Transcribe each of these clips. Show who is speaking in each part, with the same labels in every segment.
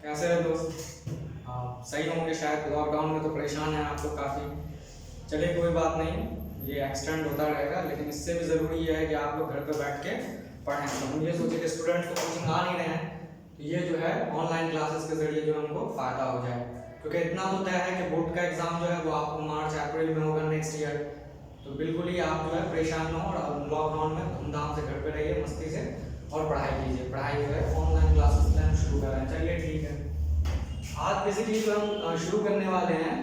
Speaker 1: कैसे है दोस्त? आप सही होंगे शायद। लॉकडाउन में तो परेशान हैं आप लोग काफ़ी। चलिए कोई बात नहीं, ये एक्सटेंड होता रहेगा, लेकिन इससे भी ज़रूरी ये है कि आप लोग घर पे बैठ के पढ़ें। तो हम ये सोचे कि स्टूडेंट तो कोचिंग आ नहीं रहे हैं, तो ये जो है ऑनलाइन क्लासेस के ज़रिए जो हमको फ़ायदा हो जाए। क्योंकि इतना तो तय है कि बोर्ड का एग्ज़ाम जो है वो आपको मार्च अप्रैल में होगा नेक्स्ट ईयर। तो बिल्कुल ही आप जो है परेशान न हो और लॉकडाउन में धूमधाम से घर पे रहिए, मस्ती से, और पढ़ाई कीजिए। पढ़ाई जो है ऑनलाइन क्लासेस से हम शुरू कर रहे हैं। चलिए ठीक है, आज बेसिकली जो हम शुरू करने वाले हैं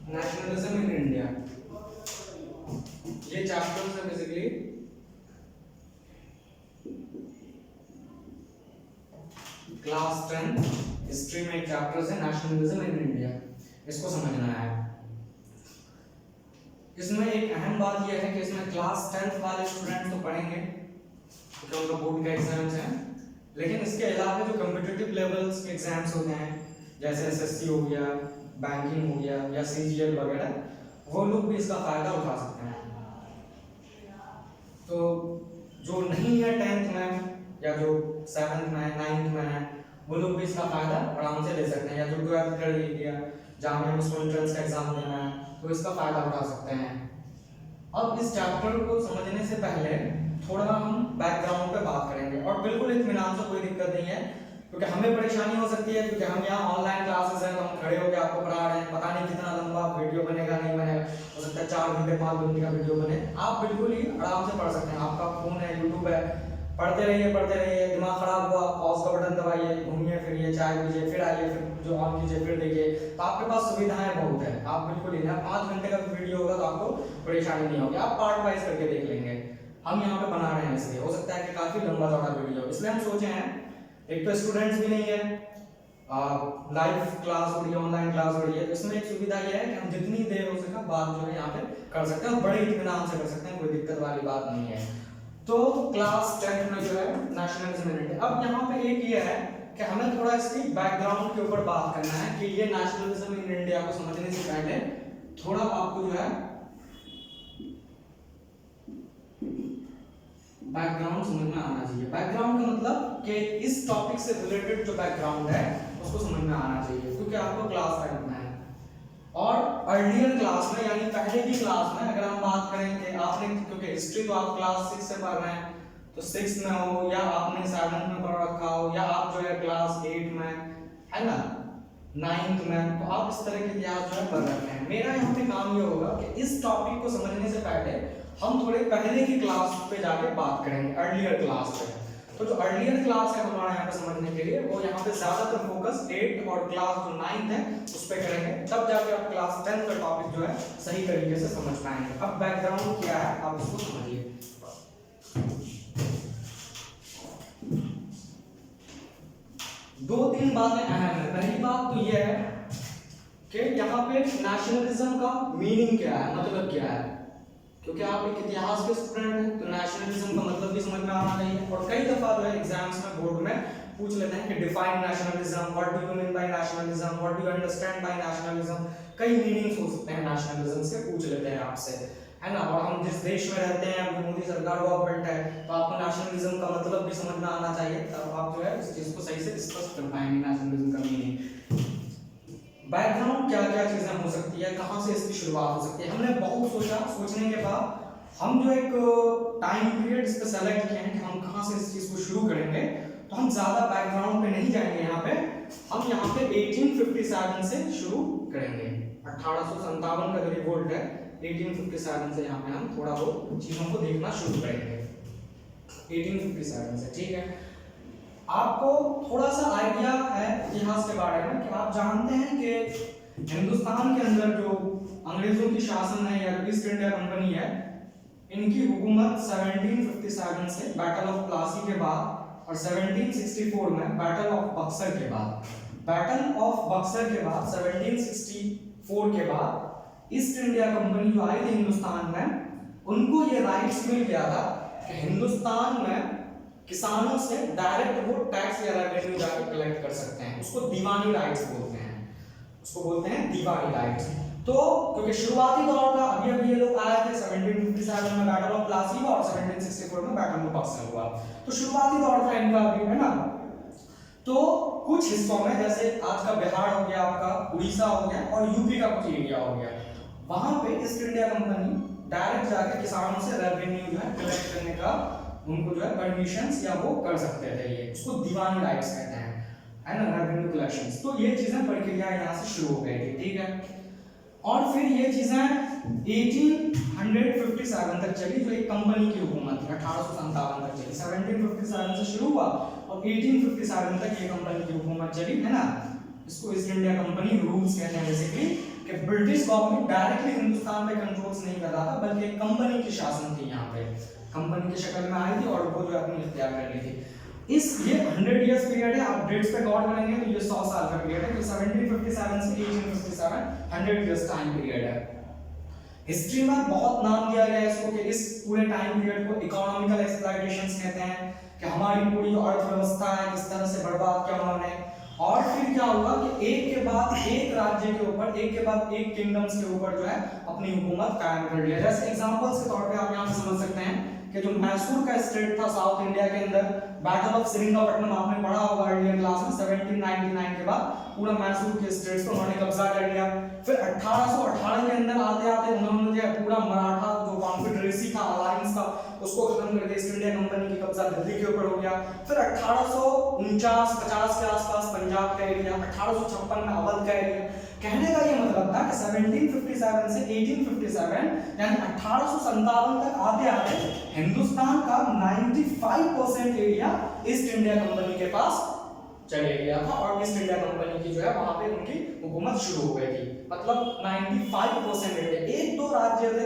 Speaker 1: नेशनलिज्म इन इंडिया। ये चैप्टर है बेसिकली क्लास 10 हिस्ट्री में एक चैप्टर है नेशनलिज्म इन इंडिया। इसको समझना है। इसमें एक अहम बात यह है कि इसमें क्लास 10th वाले स्टूडेंट तो पढ़ेंगे क्योंकि उनका बोर्ड का एग्जाम्स हैं, लेकिन इसके अलावा जो कॉम्पिटिटिव लेवल्स के एग्जाम्स होते हैं जैसे एसएससी हो गया, बैंकिंग हो गया या सीजीएल वगैरह, वो लोग भी इसका फायदा उठा सकते हैं। तो जो नहीं है 10th में या जो 7th में 9th में है, वो लोग भी इसका फायदा आराम से ले सकते हैं। या जो 12th कर लिया, जहाँ में उसको एंट्रेंस का एग्जाम देना है, तो इसका फायदा उठा सकते हैं। अब इस चैप्टर को समझने से पहले थोड़ा हम बैकग्राउंड पे बात करेंगे, और बिल्कुल इत्मीनान से कोई दिक्कत नहीं है, क्योंकि हमें परेशानी हो सकती है क्योंकि हम यहाँ ऑनलाइन क्लासेस हैं, तो हम खड़े होकर आपको पढ़ा रहे हैं। पता नहीं कितना लंबा वीडियो बनेगा, नहीं बनेगा, हो सकता है 4 घंटे 5 घंटे का वीडियो बने। आप बिल्कुल ही आराम से पढ़ सकते हैं। आपका फोन है, यूट्यूब है, पढ़ते रहिए। दिमाग खराब हुआ, पॉज का बटन दबाइए, घूमिए फिरिए, चाय पीजिए, फिर आइए, फिर जो ऑन कीजिए, फिर देखिए। तो आपके पास सुविधाएं बहुत है। आप बिल्कुल ही 5 घंटे का वीडियो होगा तो आपको परेशानी नहीं होगी, आप पार्ट वाइज करके देख लेंगे। हम यहाँ पे बना रहे हैं, इसलिए हो सकता है कि काफी लंबा चौड़ा वीडियो, इसलिए हम सोचे हैं एक तो स्टूडेंट्स भी नहीं है, लाइव क्लास हो रही है, ऑनलाइन क्लास हो रही है, तो इसमें एक सुविधा यह है कि हम जितनी देर हो सका बात जो है यहाँ पे कर सकते हैं, और बड़े इत्मीनान से कर सकते हैं, कोई दिक्कत वाली बात नहीं है। तो क्लास 10 में जो है नेशनलिज्म इन इंडिया। अब यहाँ पे एक ये है कि हमें थोड़ा इसकी बैकग्राउंड के ऊपर बात करना है कि ये नेशनलिज्म इन इंडिया को समझने से पहले थोड़ा आपको जो है बैकग्राउंड समझ में आना चाहिए। बैकग्राउंड का मतलब कि इस टॉपिक से रिलेटेड जो बैकग्राउंड है उसको समझ में आना चाहिए, क्योंकि आपको क्लास 10 में है। और अर्लियर क्लास में यानी पहले की क्लास में अगर हम बात करें कि आपने, क्योंकि हिस्ट्री तो आप क्लास 6 से पढ़ रहे हैं, तो 6 में हो या आपने 7 में पढ़ रखा हो, या आप जो है क्लास 8 में है ना, 9th में, तो आप इस तरह के इतिहास जो है पढ़ रखे हैं। मेरा यहाँ पे काम ये होगा कि इस टॉपिक को समझने से पहले हम थोड़े पहले की क्लास पे जाके बात करेंगे, अर्लियर क्लास पे। तो जो अर्लियर क्लास है हमारा यहाँ पे समझने के लिए, वो यहाँ पे ज्यादातर फोकस 8 और क्लास जो 9th है उस पे करेंगे, तब जाके आप क्लास 10 का टॉपिक जो है सही तरीके से समझ पाएंगे। अब बैकग्राउंड क्या है आप इसको समझिए। 2-3 बातें अहम है। पहली बात तो यह है कि यहाँ पे नेशनलिज्म का मीनिंग क्या है, मतलब क्या है, क्योंकि आप एक इतिहास के स्टूडेंट हैं तो नेशनलिज्म का मतलब भी समझ में आना चाहिए। और कई दफा जो है एग्जाम्स में बोर्ड में पूछ लेते हैं कि define nationalism, what do you mean by nationalism, what do you understand by nationalism. कई मीनिंग्स हो सकते हैं नेशनलिज्म से, पूछ लेते हैं आपसे, है ना। और हम जिस देश में रहते हैं, अभी मोदी सरकार गवर्नमेंट है, तो आपको नेशनलिज्म का मतलब भी समझ में आना चाहिए, तब आप जो है इस चीज को सही से डिस्कस कर पाएंगे नेशनलिज्म का मीनिंग। बैकग्राउंड क्या क्या चीजें हो सकती है, कहां से इसकी शुरुआत हो सकती है। हमने बहुत सोचा, सोचने के बाद हम जो एक टाइम पीरियड इस पे सेलेक्ट किए हैं कि हम कहां से इस चीज को शुरू करेंगे। तो हम ज्यादा बैकग्राउंड पे नहीं जाएंगे, यहाँ पे हम यहाँ पे 1857 से शुरू करेंगे। 1857 का जो रिवोल्ट है 1857 से यहाँ पे हम थोड़ा बहुत चीजों को देखना शुरू करेंगे 1857 से, ठीक है। आपको थोड़ा सा आइडिया है इतिहास के बारे में कि आप जानते हैं कि हिंदुस्तान के अंदर जो अंग्रेजों की शासन है या ईस्ट इंडिया कंपनी है, इनकी हुकूमत 1757 से बैटल ऑफ प्लासी के बाद और 1764 में बैटल ऑफ बक्सर के बाद, बैटल ऑफ बक्सर के बाद 1764 के बाद ईस्ट इंडिया कंपनी जो आई थी हिंदुस्तान में, उनको ये राइट्स मिल गया था कि हिंदुस्तान में किसानों से डायरेक्ट वो टैक्स या रेवेन्यू जाके कलेक्ट कर सकते हैं। उसको दीवानी राइट्स बोलते हैं, उसको बोलते हैं दीवानी राइट्स। तो क्योंकि शुरुआती दौर का अभी ये लोग आए थे 1757 में बैटल ऑफ प्लासी हुआ और 1764 में बैटल ऑफ बक्सर हुआ। तो शुरुआती दौर था इनका अभी, है ना। तो कुछ हिस्सों में जैसे आज का बिहार हो गया, आपका उड़ीसा हो गया और यूपी का कुछ एरिया हो गया, वहां पे ईस्ट इंडिया कंपनी डायरेक्ट जाके किसानों से रेवेन्यू जो है कलेक्ट करने का उनको जो है परमिशंस या वो कर सकते थे। ये उसको दीवानी राइट्स कहते हैं, है ना, रेवेन्यू कलेक्शंस। तो ये चीजें प्रक्रिया यहाँ से शुरू हो गई थी, ठीक है। और फिर ये चीजें 1857 तक चली, जो एक कंपनी की हुकूमत थी, 1857 तक चली। 1757 से शुरू हुआ और 1857 तक ये कंपनी की हुकूमत चली, है ना। इसको ईस्ट इंडिया कंपनी रूल्स कहते हैं बेसिकली, कि ब्रिटिश गवर्नमेंट डायरेक्टली हिंदुस्तान पे कंट्रोल्स नहीं कर रहा था, बल्कि एक कंपनी की शासन थी यहाँ पे, कंपनी की शक्ल में आई थी और वो जो अपनी इख्तियार कर ली थी। इस ये 100 इयर्स पीरियड है, आप डेट्स पे गौर करेंगे तो ये 100 साल का पीरियड है। तो 1757 से 1857 100 इयर्स टाइम पीरियड है। हिस्ट्री में बहुत नाम दिया गया है इसको, कि इस पूरे टाइम पीरियड को इकोनॉमिकल एक्सप्लॉइटेशंस कहते हैं, कि हमारी पूरी जो अर्थव्यवस्था है किस तरह से बर्बाद किया उन्होंने। और फिर क्या हुआ कि एक के बाद एक राज्य के ऊपर, एक के बाद एक किंगडम्स के ऊपर जो है अपनी हुकूमत कायम कर लिया। जैसे एग्जांपल्स के तौर पे आप यहाँ पे समझ सकते हैं कि जो मैसूर का स्टेट था साउथ इंडिया के अंदर, बैटल ऑफ सेरिंगापट्टनम आपने पढ़ा होगा अर्लियर क्लास में, 1799 के बाद पूरा मैसूर के स्टेट्स को उन्होंने कब्जा कर लिया। फिर 1818 के अंदर आते आते उन्होंने जो पूरा मराठा जो कॉन्फेडरेसी था, अलायंस था, उसको खत्म करके ईस्ट इंडिया कंपनी की कब्जा दिल्ली के ऊपर हो गया। फिर 1849-50 के आसपास पंजाब का एरिया, 1856 में अवध का एरिया। कहने का ये मतलब था कि 1757 से 1857 यानी 1857 तक आते आते हिंदुस्तान का 95% एरिया ईस्ट इंडिया कंपनी के पास चले गया था और ईस्ट इंडिया कंपनी की जो है वहां पे उनकी हुकूमत शुरू हो गई थी। मतलब 95% एरिया, एक दो राज्य थे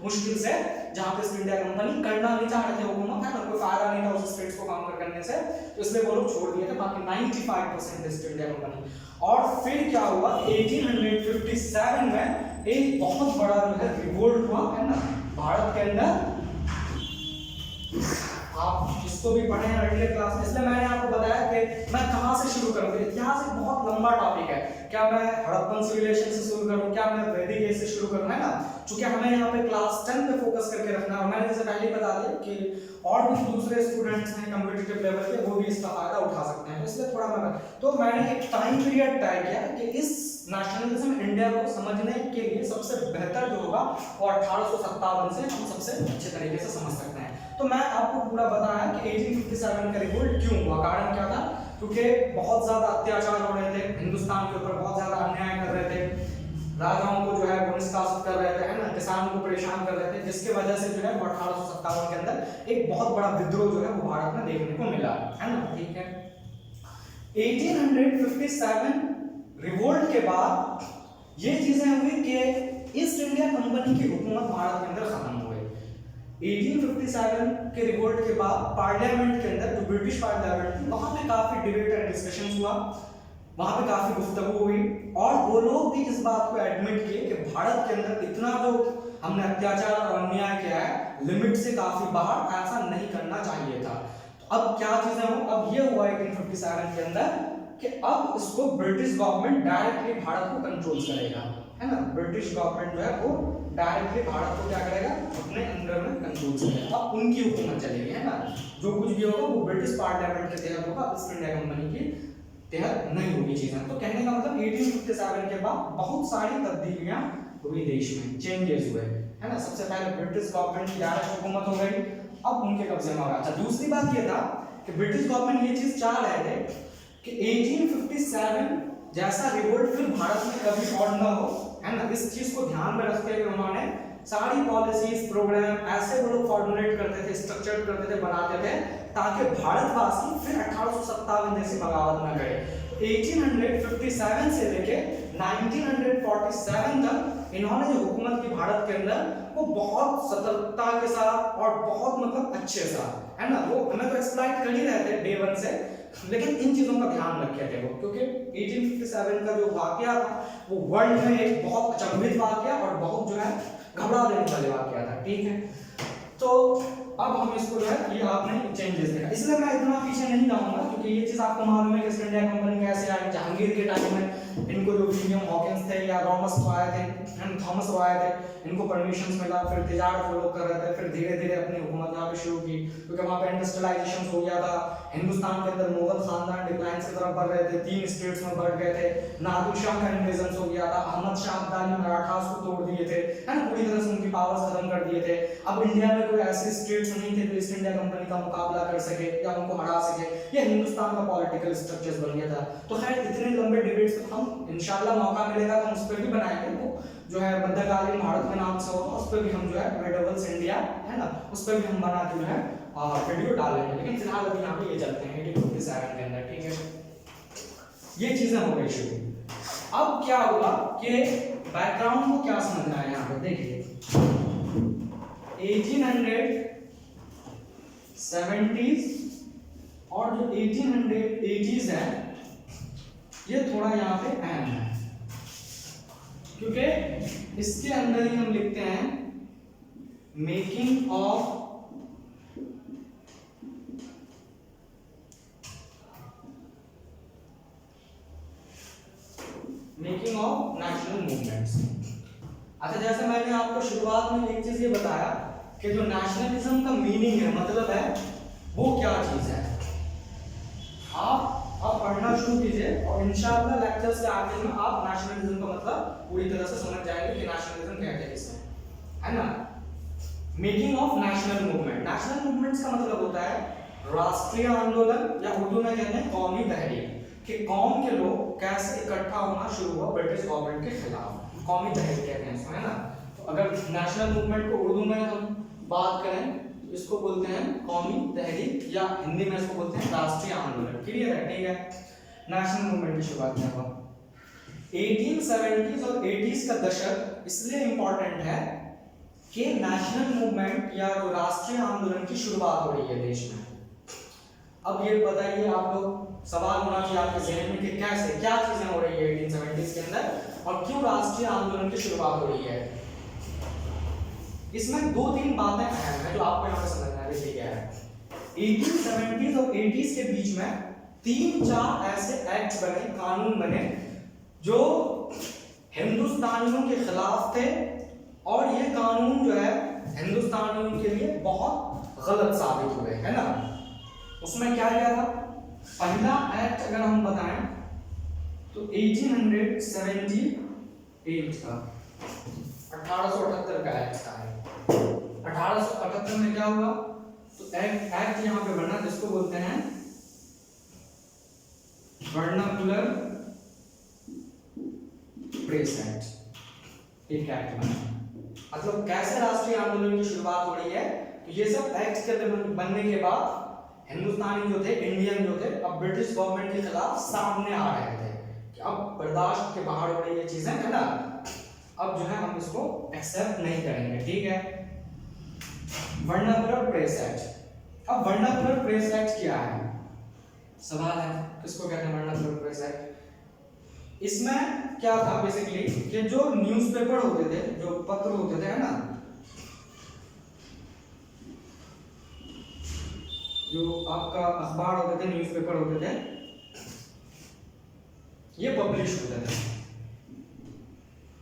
Speaker 1: मुश्किल से जहां पे ईस्ट इंडिया कंपनी करना नहीं चाह रहे थे हुकूमत, है ना, कोई फायदा नहीं था उस स्टेट्स को काउंटर करने से, तो इसलिए वो लोग छोड़ दिए थे। बाकी 95% ईस्ट इंडिया कंपनी। और फिर क्या हुआ, 1857 में एक बहुत बड़ा जो है रिवोल्ट हुआ, है ना, भारत के अंदर। आप इसको भी पढ़े हैं अर्लियर क्लास में, इसलिए मैंने आपको बताया कि मैं कहां से शुरू करूंगा। इतिहास एक बहुत लंबा टॉपिक है, क्या मैं हड़प्पन सिविलाइजेशन से शुरू करूं, क्या मैं वैदिक एज से शुरू करूं, है ना, क्योंकि हमें यहाँ पे क्लास 10 पे फोकस करके रखना है। और मैंने जैसे पहले बता दिया कि और भी दूसरे स्टूडेंट्स हैं कॉम्पिटिटिव लेवल के, वो भी इसका फायदा उठा सकते हैं, तो इसलिए थोड़ा तो मैंने एक टाइम पीरियड तय किया कि इस नेशनलिज्म इंडिया को समझने के लिए सबसे बेहतर जो होगा वो 1857 से हम सबसे अच्छे तरीके से समझ सकते हैं। तो मैं आपको पूरा बताया कि 1857 का रिवोल्ट क्यों हुआ, कारण क्या था, क्योंकि बहुत ज्यादा अत्याचार हो रहे थे हिंदुस्तान के ऊपर, बहुत ज्यादा अन्याय कर रहे थे, राजाओं को जो है वो निष्कासित कर रहे थे, है ना, किसानों को परेशान कर रहे थे, जिसके वजह से जो है 1857 के अंदर एक बहुत बड़ा विद्रोह जो है वो भारत में देखने को मिला, है ना, ठीक है। 1857 रिवोल्ट के बाद ये चीजें हुई कि ईस्ट इंडिया कंपनी की हुकूमत भारत के अंदर खत्म हो गई। 1857 के रिवोल्ट के बाद पार्लियामेंट के अंदर जो ब्रिटिश पार्लियामेंट थी वहां पे काफी डिबेट एंड डिस्कशंस हुआ, वहां पे काफी गुफ्तगू हुई और वो लोग भी इस बात को एडमिट किए कि भारत के अंदर इतना जो हमने अत्याचार और अन्याय किया है, लिमिट से काफी बाहर, ऐसा नहीं करना चाहिए था। तो अब क्या चीजें हो, अब ये हुआ 1857 के अंदर कि अब इसको ब्रिटिश गवर्नमेंट डायरेक्टली भारत को कंट्रोल करेगा, है ना, ब्रिटिश गवर्नमेंट जो है वो डायरेक्टली भारत को क्या करेगा, अपने अंडर में कंट्रोल करेगा। अब उनकी हुकूमत चलेगी, है ना, जो कुछ भी होगा वो ब्रिटिश पार्लियामेंट के तहत होगा, ईस्ट इंडिया कंपनी की तहत नहीं होगी चीजें। तो कहने का मतलब 1857 के बाद बहुत सारी तब्दीलियां हुई देश में, चेंजेस हुए, है ना। सबसे पहले ब्रिटिश गवर्नमेंट की डायरेक्ट हुकूमत हो गई, अब उनके कब्जे में होगा। अच्छा, दूसरी बात ये था कि ब्रिटिश गवर्नमेंट ये चीज चाह रहे थे कि 1857 जैसा रिवोल्ट फिर भारत में कभी और न हो, है ना, इस चीज को ध्यान में रखते हुए उन्होंने सारी पॉलिसीज प्रोग्राम ऐसे वो लोग फॉर्मुलेट करते थे, स्ट्रक्चर करते थे, बनाते थे ताकि भारतवासी फिर 1857 जैसी बगावत न करे। 1857 से लेके 1947 तक इन्होंने जो हुकूमत की भारत के अंदर वो बहुत सतर्कता के साथ और बहुत मतलब अच्छे साथ, है ना, वो हमें तो एक्सप्लॉइट कर ही रहे थे डे वन से, लेकिन इन चीजों का ध्यान रखे थे वो, क्योंकि 1857 का जो वाकया था वो वर्ल्ड में एक बहुत अचंभित वाकया और बहुत जो है घबरा देने वाले वाकया था, ठीक है। तो अब हम इसको जो है ये आपने चेंजेस देखा, इसलिए मैं इतना पीछे नहीं जाऊंगा क्योंकि ये चीज आपको मालूम है कि ईस्ट इंडिया कंपनी कैसे आई। जहांगीर के टाइम में इनको जो विलियम हॉकिंस थे या थॉमस आए थे, थॉमस आए थे, इनको परमिशंस मिला, फिर तिजारत फॉलो कर रहे थे, फिर धीरे धीरे अपनी हुकूमत यहाँ पे शुरू की क्योंकि वहाँ पे इंडस्ट्रियलाइजेशन हो गया था। हिंदुस्तान के अंदर मुगल खानदान डिक्लाइन की तरफ बढ़ रहे थे, 3 स्टेट्स में बढ़ गए थे, नादिर शाह का इन्वेजन हो गया था, अहमद शाह अब्दाली मराठास को तोड़ दिए थे, है ना, पूरी तरह से उनकी पावर्स खत्म कर दिए थे। अब इंडिया में कोई ऐसे स्टेट्स नहीं थे जो ईस्ट इंडिया कंपनी का मुकाबला कर सके या उनको हरा सके, या हिंदुस्तान का पॉलिटिकल स्ट्रक्चर्स बन गया था। तो खैर इतने लंबे डिबेट्स हम इंशाल्लाह मौका मिलेगा तो हम उस पर भी बनाएंगे, वो जो है मध्यकालीन भारत के नाम से होगा, उस पर भी हम जो है मेडवल्स इंडिया, है ना, उस पर भी हम बना के जो है वीडियो डालेंगे। लेकिन फिलहाल अभी यहाँ पे ये चलते हैं 1857 के अंदर, ठीक है। ये चीजें हो गई शुरू। अब क्या हुआ कि बैकग्राउंड को क्या समझना है यहाँ पे देखिए, 1870s और जो 1880s है ये थोड़ा यहाँ पे अहम है क्योंकि इसके अंदर ही हम लिखते हैं मेकिंग ऑफ नेशनल मूवमेंट्स। अच्छा, जैसे मैंने आपको शुरुआत में एक चीज ये बताया कि जो नेशनलिज्म का मीनिंग है, मतलब है, वो क्या चीज है। आप पढ़ना शुरू कीजिए और इंशाअल्लाह लेक्चर्स के आखिर में आप नेशनलिज्म का मतलब पूरी तरह से समझ जाएंगे कि नेशनलिज्म क्या है, इसमें, है ना। Making of national movement, national movements का मतलब होता है राष्ट्रीय आंदोलन, या उर्दू में कहते हैं कौमी तहरीक, कि कौम के लोग कैसे इकट्ठा होना शुरू हुआ ब्रिटिश गवर्नमेंट के खिलाफ, कौमी तहरीक कहते हैं इसको, है ना। तो अगर नेशनल मूवमेंट को उर्दू में हम बात करें तो इसको बोलते हैं कौमी तहरीक, या हिंदी में इसको बोलते हैं राष्ट्रीय आंदोलन। क्लियर है, ठीक है। नेशनल मूवमेंट की शुरुआत क्या हुआ, 1870s और 80s का दशक इसलिए इंपॉर्टेंट है कि नेशनल मूवमेंट या जो राष्ट्रीय आंदोलन की शुरुआत हो रही है देश में। अब ये बताइए आप लोग, सवाल होना चाहिए आपके जहन में कि कैसे, क्या चीजें हो रही है 1870s के अंदर और क्यों राष्ट्रीय आंदोलन की शुरुआत हो रही है। इसमें 2-3 बातें अहम हैं जो आपको यहाँ पे समझना है। देखिए क्या है, 1870s और 80s के बीच में 3-4 ऐसे एक्ट बने, कानून बने जो हिंदुस्तानियों के खिलाफ थे, और ये कानून जो है हिंदुस्तानियों के लिए बहुत गलत साबित हुए, है ना। उसमें क्या था, पहला एक्ट अगर हम बताएं तो 1878 का 1878 का एक्ट था। 1878 में क्या हुआ, तो एक्ट यहाँ पे बना जिसको बोलते हैं वर्नाकुलर प्रेस एक्ट। एक एक्ट बना, मतलब कैसे राष्ट्रीय आंदोलन की शुरुआत हो रही है, तो ये सब एक्ट के बनने के बाद हिंदुस्तानी जो थे, इंडियन जो थे, अब ब्रिटिश गवर्नमेंट के खिलाफ सामने आ रहे थे कि अब बर्दाश्त के बाहर हो रही है चीजें, है ना। अब जो है हम इसको एक्सेप्ट नहीं करेंगे, ठीक है। Vernacular press act. अब वर्नाकुलर प्रेस एक्ट क्या है, सवाल है, किसको कहते हैं वर्नाकुलर प्रेस एक्ट। इसमें क्या था बेसिकली कि जो न्यूज़पेपर होते थे, जो पत्र होते थे, है ना, जो आपका अखबार होते थे, न्यूज़पेपर होते थे, ये पब्लिश होते थे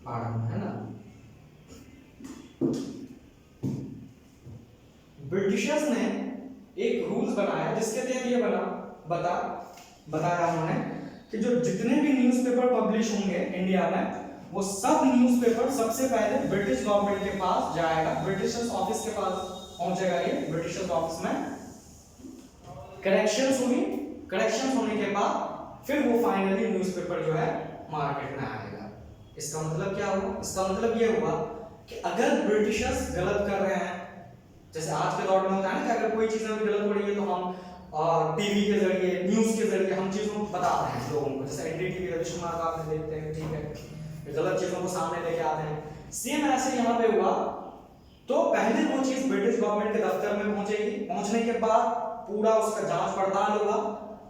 Speaker 1: भारत में, है ना। ब्रिटिशर्स ने एक रूल्स बनाया जिसके तहत ये बताया उन्होंने कि जो जितने भी न्यूज़पेपर पब्लिश होंगे इंडिया में, वो सब न्यूज़पेपर सबसे पहले ब्रिटिश गवर्नमेंट के पास जाएगा, ब्रिटिशर्स ऑफिस के पास पहुंचेगा। ये ब्रिटिशर्स ऑफिस में करेक्शंस होने के बाद फिर वो फाइनली न्यूज़पेपर जो है मार्केट में आएगा। इसका मतलब क्या हुआ, इसका मतलब ये हुआ कि अगर ब्रिटिशर्स गलत कर रहे हैं, जैसे आज के दौर में होता है ना कि अगर कोई चीज़ में गलत हो रही है तो हम टीवी के जरिए, न्यूज़ के जरिए हम चीज़ों को बताते हैं लोगों को, जैसे एनडीटीवी रविश कुमार का आपने देखते हैं, ठीक है, गलत चीज़ों को सामने लेके आते हैं। सेम ऐसे यहाँ पे हुआ, तो पहले वो चीज़ ब्रिटिश गवर्नमेंट के दफ्तर में पहुंचेगी, पहुंचने के बाद पूरा उसका जांच पड़ताल होगा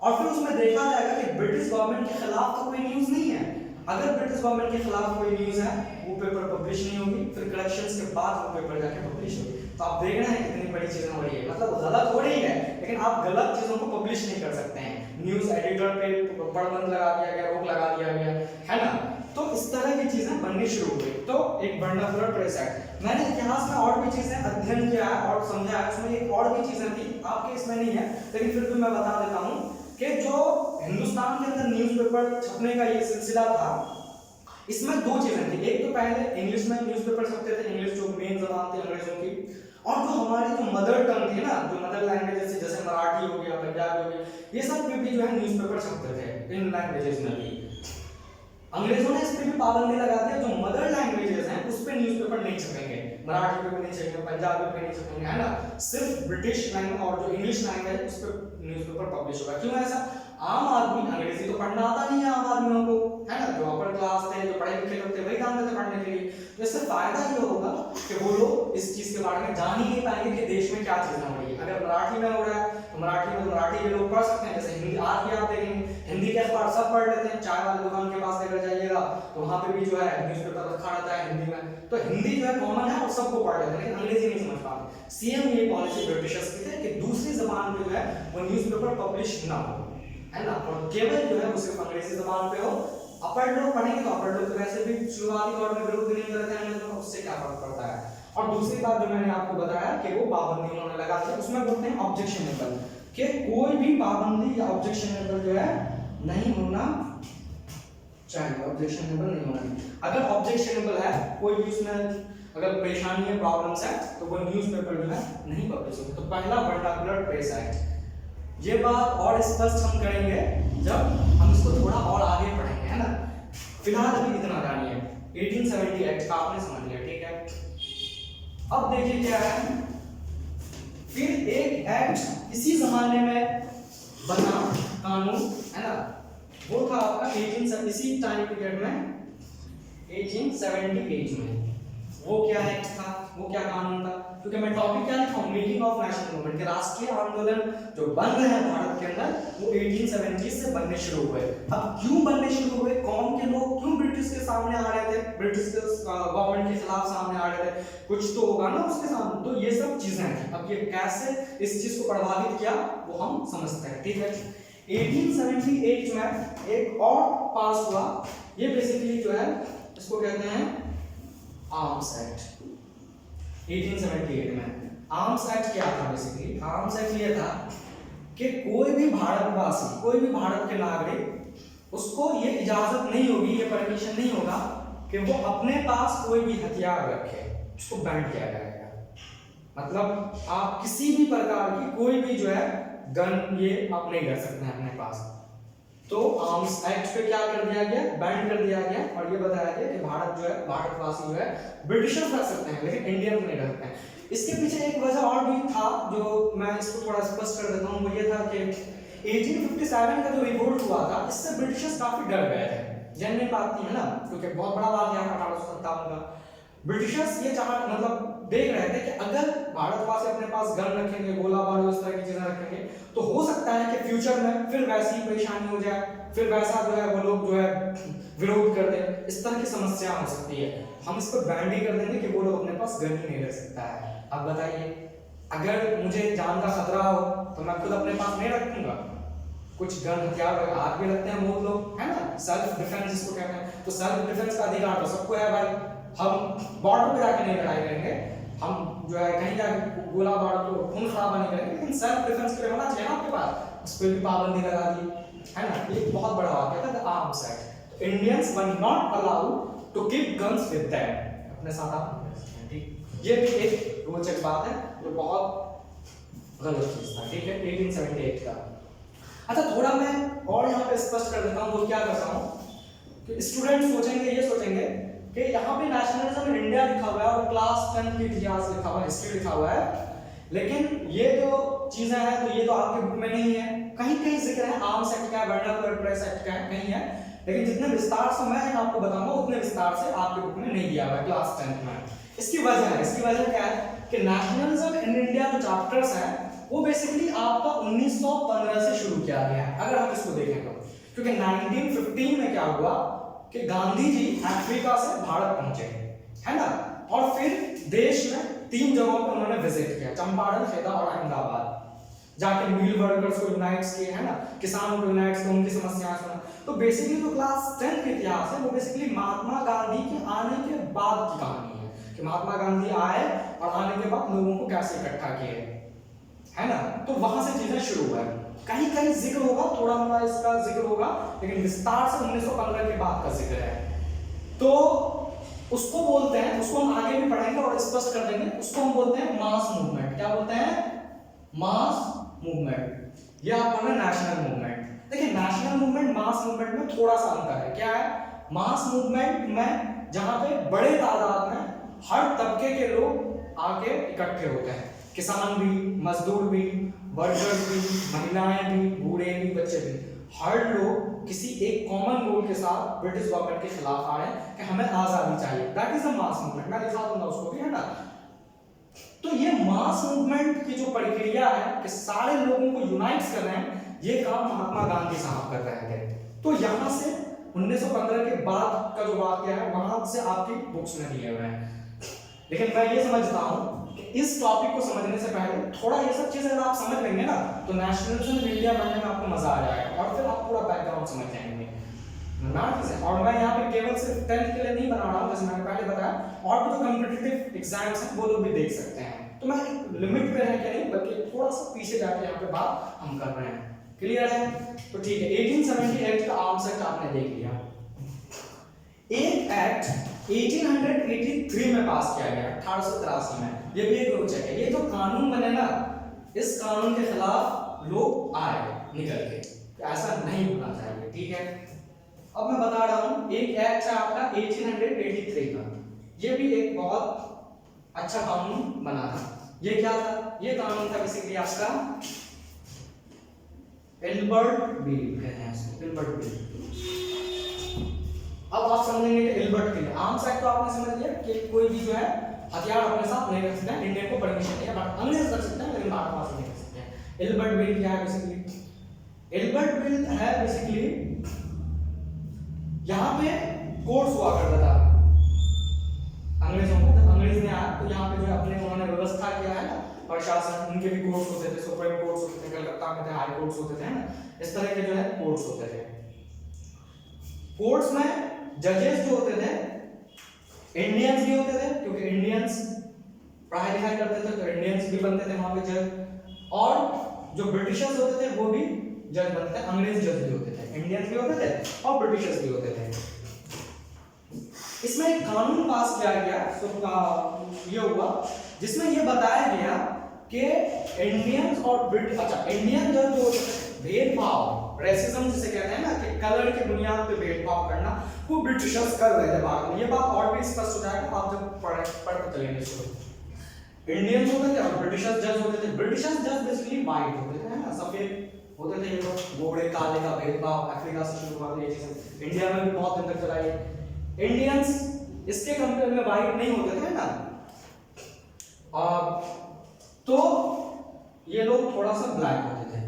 Speaker 1: और फिर उसमें देखा जाएगा कि ब्रिटिश गवर्नमेंट के खिलाफ तो कोई न्यूज़ नहीं है, अगर ब्रिटिश गवर्नमेंट के खिलाफ कोई न्यूज है वो पेपर पब्लिश नहीं होगी, फिर कलेक्शंस के बाद वो पेपर जाके पब्लिश होगी। तो आप देख रहे हैं कितनी बड़ी चीजें हो रही है, मतलब गलत हो रही है लेकिन आप गलत चीजों को पब्लिश नहीं कर सकते हैं। न्यूज एडिटर पे प्रतिबंध लगा दिया गया, रोक लगा दिया गया है ना। तो इस तरह की चीजें बननी शुरू हो गई। तो एक वर्नाकुलर प्रेस एक्ट, मैंने इतिहास में और भी चीजें अध्ययन किया है और समझा है, उसमें एक और भी चीजें थी आपके इसमें नहीं है लेकिन फिर भी मैं बता देता हूँ कि जो हिंदुस्तान के अंदर न्यूज़पेपर छपने का ये सिलसिला था, इसमें दो चीजें थी। एक तो पहले इंग्लिश में न्यूज़पेपर छपते थे, इंग्लिश जो मेन जबान थी अंग्रेजों की, और जो हमारी जो मदर टंग थी ना, जो मदर लैंग्वेज जैसे मराठी हो गया, पंजाबी हो गया, ये सब में भी जो है न्यूज़पेपर छपते थे इन लैंग्वेजेस में भी। अंग्रेजों ने इस पे भी पाबंदी लगा दी, जो मदर लैंग्वेजेस हैं उस पे न्यूज़पेपर नहीं छपेंगे, मराठी पे भी नहीं छपेंगे, पंजाबी पे नहीं छपेंगे, है ना। सिर्फ ब्रिटिश लैंग्वेज और जो इंग्लिश लैंग्वेज है उस पे न्यूज़पेपर पब्लिश होगा। क्यों ऐसा? आम आदमी, अंग्रेजी तो पढ़ना आता नहीं है आम आदमियों को, है ना, जो अपर क्लास थे, जो पढ़े लिखे लोग थे, वही जानते थे पढ़ने के लिए। तो इससे फायदा ये होगा कि वो लोग इस चीज के बारे में जान ही नहीं पाएंगे कि देश में क्या चीजें हो रही है। अगर मराठी में हो रहा है तो मराठी में मराठी के लोग पढ़ सकते हैं, जैसे हिंदी आज भी आप देखेंगे हिंदी के अखबार सब पढ़ लेते हैं, चाय वाले दुकान के पास लेकर जाइएगा तो वहां पे भी जो है न्यूज़पेपर रखा रहता है हिंदी में, तो हिंदी जो है कॉमन है और सबको पढ़ लेते हैं, लेकिन अंग्रेजी नहीं समझ पाते। सेम ये पॉलिसी ब्रिटिशर्स की थी कि दूसरी जबान पे जो है वो न्यूज़पेपर पब्लिश ना हो, है ना, और केवल जो है वो सिर्फ अंग्रेजी जबान पे हो। अपर लोग पढ़ेंगे तो अपर लोग तो वैसे भी शुरुआती दौर में विरोध नहीं करते हैं, तो उससे क्या फर्क पड़ता है। और दूसरी बात जो मैंने आपको बताया कि वो पाबंदी उन्होंने लगा दी, उसमें बोलते हैं ऑब्जेक्शनेबल, कि कोई भी पाबंदी या ऑब्जेक्शनेबल जो है नहीं होना चाहिए, ऑब्जेक्शनेबल नहीं होना। अगर ऑब्जेक्शनेबल है कोई भी उसमें अगर परेशानी है, प्रॉब्लम्स है, तो वो न्यूज़पेपर जो है नहीं पब्लिश होगा। तो पहला वर्नाकुलर प्रेस एक्ट, ये बात और स्पष्ट हम करेंगे जब हम इसको थोड़ा और आगे पढ़ेंगे, है ना। फिलहाल अभी इतना जानिए 1870 एक्ट का आपने समझ लिया, ठीक है। अब देखिए क्या है, फिर एक एक्ट इसी जमाने में बना कानून, है ना, वो था आपका 18 इसी टाइम पीरियड में 1878 में। वो क्या एक्ट था, वो क्या कानून था, क्योंकि मैं टॉपिक क्या लिखा हूं, मेकिंग ऑफ नेशनल मूवमेंट, के राष्ट्रीय आंदोलन जो बन रहे हैं भारत के अंदर वो 1870 से बनने शुरू हुए। अब क्यों बनने शुरू हुए, कौन के लोग क्यों ब्रिटिश के सामने आ रहे थे, ब्रिटिश के गवर्नमेंट के खिलाफ सामने आ रहे थे, कुछ तो होगा ना उसके सामने। तो ये सब चीजें हैं, अब ये कैसे इस चीज को प्रभावित किया वो हम समझते हैं, ठीक है। 1878 में एक और पास हुआ, ये बेसिकली जो है इसको कहते हैं आर्म्स एक्ट। 1878 में आर्म्स एक्ट क्या था, बेसिकली आर्म्स एक्ट ये था कि कोई भी भारतवासी, कोई भी भारत के नागरिक, उसको ये इजाजत नहीं होगी, ये परमिशन नहीं होगा कि वो अपने पास कोई भी हथियार रखे, उसको बैन किया जाएगा। मतलब आप किसी भी प्रकार की कोई भी जो है गन ये आप नहीं कर सकते हैं अपने पास। तो आर्म्स एक्ट पे क्या कर दिया गया, बैन कर दिया गया, और ये बताया गया कि भारत जो है, भारतवासी जो है ब्रिटिशर्स रख सकते हैं लेकिन इंडियन नहीं रख सकते हैं। इसके पीछे एक वजह और भी था जो मैं इसको थोड़ा स्पष्ट कर देता हूँ, वो ये था कि 1857 का जो रिवोल्ट हुआ था, इससे ब्रिटिशर्स काफी डर गए थे, जनरल बात नहीं है ना, क्योंकि बहुत बड़ा वाक़या था 1857 का। ब्रिटिशर्स ये मतलब देख रहे थे कि अगर भारतवासी अपने पास गन रखेंगे, गोला बारूद, इस तरह की चीजें रखेंगे, तो हो सकता है कि फ्यूचर में फिर वैसी परेशानी हो जाए, फिर वैसा जो है वो लोग जो है विरोध कर दें, इस तरह की समस्या हो सकती है। हम इस पर बैन ही कर देंगे कि वो लोग अपने पास गन ही नहीं रख सकता है। अब बताइए, अगर मुझे जान का खतरा हो तो मैं खुद अपने पास नहीं रखूंगा, कुछ गन हथियार आग भी रखते हैं बहुत लोग, है ना, सेल्फ डिफेंस जिसको कहते हैं। तो सेल्फ डिफेंस का अधिकार तो सबको है भाई, हम बॉर्डर पे जाके नहीं लड़ाई करेंगे, हम जो है कहीं जाके गोला बारूद तो खून खराबा नहीं करेंगे, लेकिन सेल्फ डिफेंस के लिए होना चाहिए ना आपके पास, उस पर भी पाबंदी लगा दी, है ना। ये बहुत बड़ा वाक़या था Arms Act. Indians were not allowed to keep guns with them, अपने साथ आप, ठीक। ये भी एक रोचक बात है जो बहुत गलत चीज था, ठीक है, 1878 का। अच्छा, थोड़ा मैं और यहाँ पे स्पष्ट कर देता हूँ, वो क्या करता हूँ कि स्टूडेंट सोचेंगे, ये सोचेंगे कि यहाँ पे नेशनलिज्म इन इंडिया लिखा हुआ है और क्लास 10 की इतिहास लिखा हुआ है, हिस्ट्री लिखा हुआ है, लेकिन ये जो चीजें हैं तो ये तो आपके बुक में नहीं है, कहीं कहीं जिक्र है आर्म्स एक्ट का, वर्नाकुलर प्रेस एक्ट का, कहीं है, लेकिन जितने विस्तार से मैं आपको बताऊंगा उतने विस्तार से आपके बुक में नहीं दिया हुआ है क्लास 10 में। इसकी वजह क्या है कि नेशनलिज्म इन इंडिया जो चैप्टर्स हैं वो बेसिकली आपका 1915 से शुरू किया गया है, अगर हम इसको देखें तो। क्योंकि 1915 में क्या हुआ कि गांधी जी अफ्रीका से भारत पहुंचे, है ना, और फिर देश में 3 जगहों पर उन्होंने विजिट किया, चंपारण, खेदा और अहमदाबाद, जाके मिल वर्कर्स को यूनाइट्स किए, है ना, किसानों को यूनाइट्स किए, उनकी समस्याएं सुना। तो बेसिकली जो क्लास 10 का इतिहास है वो बेसिकली महात्मा गांधी के आने के बाद की कहानी है, कि महात्मा गांधी आए और आने के बाद लोगों को कैसे इकट्ठा किए, है ना। तो वहां से चीजें शुरू हुआ, कहीं कहीं जिक्र होगा, थोड़ा मोड़ा इसका जिक्र होगा, लेकिन विस्तार से 1915 के बाद का जिक्र है। तो उसको बोलते हैं, उसको हम आगे भी पढ़ेंगे और स्पष्ट कर देंगे, उसको हम बोलते हैं मास मूवमेंट। क्या बोलते हैं? Mass movement. ये आप पढ़ रहे नेशनल मूवमेंट। देखिए नेशनल मूवमेंट मास मूवमेंट में थोड़ा सा अंतर है। क्या है? मास मूवमेंट में जहां पे बड़े तादाद में हर तबके के लोग आके इकट्ठे होते हैं, किसान भी, मजदूर भी, वर्कर्स भी, महिलाएं भी, बूढ़े भी, बच्चे भी, हर लोग किसी एक कॉमन गोल के साथ ब्रिटिश गवर्नमेंट के खिलाफ आ रहे हैं कि हमें आजादी चाहिए। That is a mass movement. मैं दिखा दूंगा उसको भी, है ना। तो ये मास मूवमेंट की जो प्रक्रिया है कि सारे लोगों को यूनाइट कर रहे हैं, ये काम महात्मा गांधी साहब कर रहे थे। तो यहां से 1915 के बाद का जो वाक्य है वहां से आपकी बुक्स में दिए हुए हैं। लेकिन मैं ये समझता हूं कि इस टॉपिक को समझने से पहले थोड़ा ये सब चीजें अगर आप समझ लेंगे ना तो नेशनलिज्म इन इंडिया बनने में आपको मजा आ जाएगा और फिर आप पूरा बैकग्राउंड समझ जाएंगे। और मैं यहाँ पे केवल सिर्फ 10th के लिए नहीं बना रहा हूँ, जैसे मैंने पहले बताया, और भी जो कॉम्पिटिटिव एग्जाम्स हैं वो लोग भी देख सकते हैं। तो मैं लिमिट पे रह के नहीं बल्कि थोड़ा सा पीछे जाके यहाँ पे बात हम कर रहे हैं। क्लियर है? तो ठीक है, 1878 का आर्म्स एक्ट आपने देख लिया। एक एक्ट 1883 में पास किया गया, 1883 में। ये भी एक रोचक है। ये जो कानून बने ना, इस कानून के खिलाफ लोग आए निकल के, ऐसा नहीं होना चाहिए। ठीक है, अब मैं बता रहा हूं एक एक्ट है आपका 1883 का। ये भी एक बहुत अच्छा कानून बना था। ये क्या था? ये कानून था बेसिकली आपका एल्बर्ट बिल कहते हैं इसको, एल्बर्ट बिल। अब आप समझेंगे कि एल्बर्ट बिल, आर्म्स एक्ट तो आपने समझ लिया कि कोई भी जो है हथियार अपने साथ नहीं रख सकता, इंडियन को परमिशन नहीं है, बट अंग्रेज रख सकते हैं लेकिन भारत वासी नहीं रख सकते हैं। एल्बर्ट बिल क्या है बेसिकली? एल्बर्ट बिल है बेसिकली यहाँ पे कोर्ट्स हुआ करता था अंग्रेजों को। जब अंग्रेज ने आया तो यहाँ पे जो अपने उन्होंने व्यवस्था किया है ना, प्रशासन, उनके भी कोर्ट्स होते थे, सुप्रीम कोर्ट्स होते थे, कलकत्ता में थे हाई कोर्ट्स होते थे, है ना, इस तरह के जो है कोर्ट्स होते थे। कोर्ट्स में जजेस जो होते थे इंडियंस भी होते थे, क्योंकि इंडियंस पढ़ाई लिखाई करते थे तो इंडियंस भी बनते थे वहां पे जज, और जो ब्रिटिशर्स होते थे वो भी जज बनते थे, अंग्रेज जज भी होते थे, इंडियंस भी होते थे और ब्रिटिशर्स भी होते थे। इसमें एक कानून पास किया गया, ये हुआ जिसमें ये बताया गया कि इंडियंस और ब्रिटिश, अच्छा, इंडियन जज जो भेदभाव, रेसिज्म जिसे कहते हैं ना, कि कलर के बुनियाद पे भेदभाव करना, वो ब्रिटिशर्स कर रहे थे बाद में। ये बात और भी स्पष्ट हो जाएगा आप जब पढ़ते चलेंगे इसको। इंडियंस होते थे और ब्रिटिशर्स जज होते थे। ब्रिटिशर्स जज बेसिकली वाइट होते थे, है ना, सफेद होते थे, ये लोग गोरे काले का भेदभाव अफ्रीका से शुरू हुआ, ये चीजें इंडिया में भी बहुत दिन तक चला है। इंडियंस इसके कंपेयर में वाइट नहीं होते थे, है ना, तो ये लोग थोड़ा सा ब्लैक होते थे।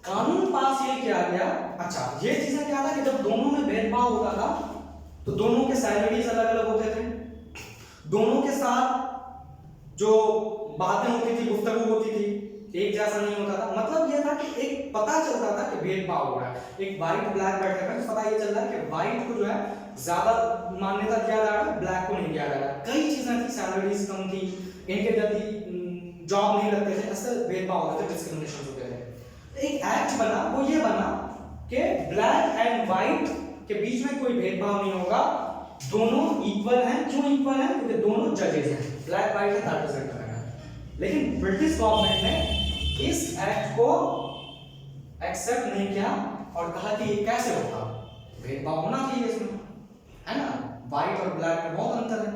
Speaker 1: कानून पास ये किया गया। अच्छा, ये चीजें क्या था कि जब दोनों में भेदभाव होता था तो दोनों के सैलरीज अलग अलग होते थे, दोनों के साथ जो बातें होती थी, गुफ्तगू होती थी, एक जैसा नहीं होता था। मतलब ये था कि एक पता चलता था कि भेदभाव हो रहा है। एक व्हाइट ब्लैक बैठे हुए तो पता ये चल रहा है कि व्हाइट को जो है ज्यादा मान्यता दिया जा रहा है, ब्लैक को नहीं दिया जा रहा है। कई चीजें थी, सैलरीज कम थी, इनके प्रति जॉब नहीं लगते थे, ऐसे भेदभाव होते थे, डिस्क्रिमिनेशन होते थे। एक एक्ट बना, वो ये बना कि ब्लैक एंड व्हाइट के बीच में कोई भेदभाव नहीं होगा, दोनों इक्वल हैं। क्यों इक्वल हैं? क्योंकि दोनों जजेस हैं, ब्लैक व्हाइट है, 30% का। लेकिन ब्रिटिश गवर्नमेंट ने इस एक्ट को एक्सेप्ट नहीं किया और कहा कि ये कैसे होगा, भेदभाव होना चाहिए इसमें, है ना, व्हाइट और ब्लैक में बहुत अंतर है।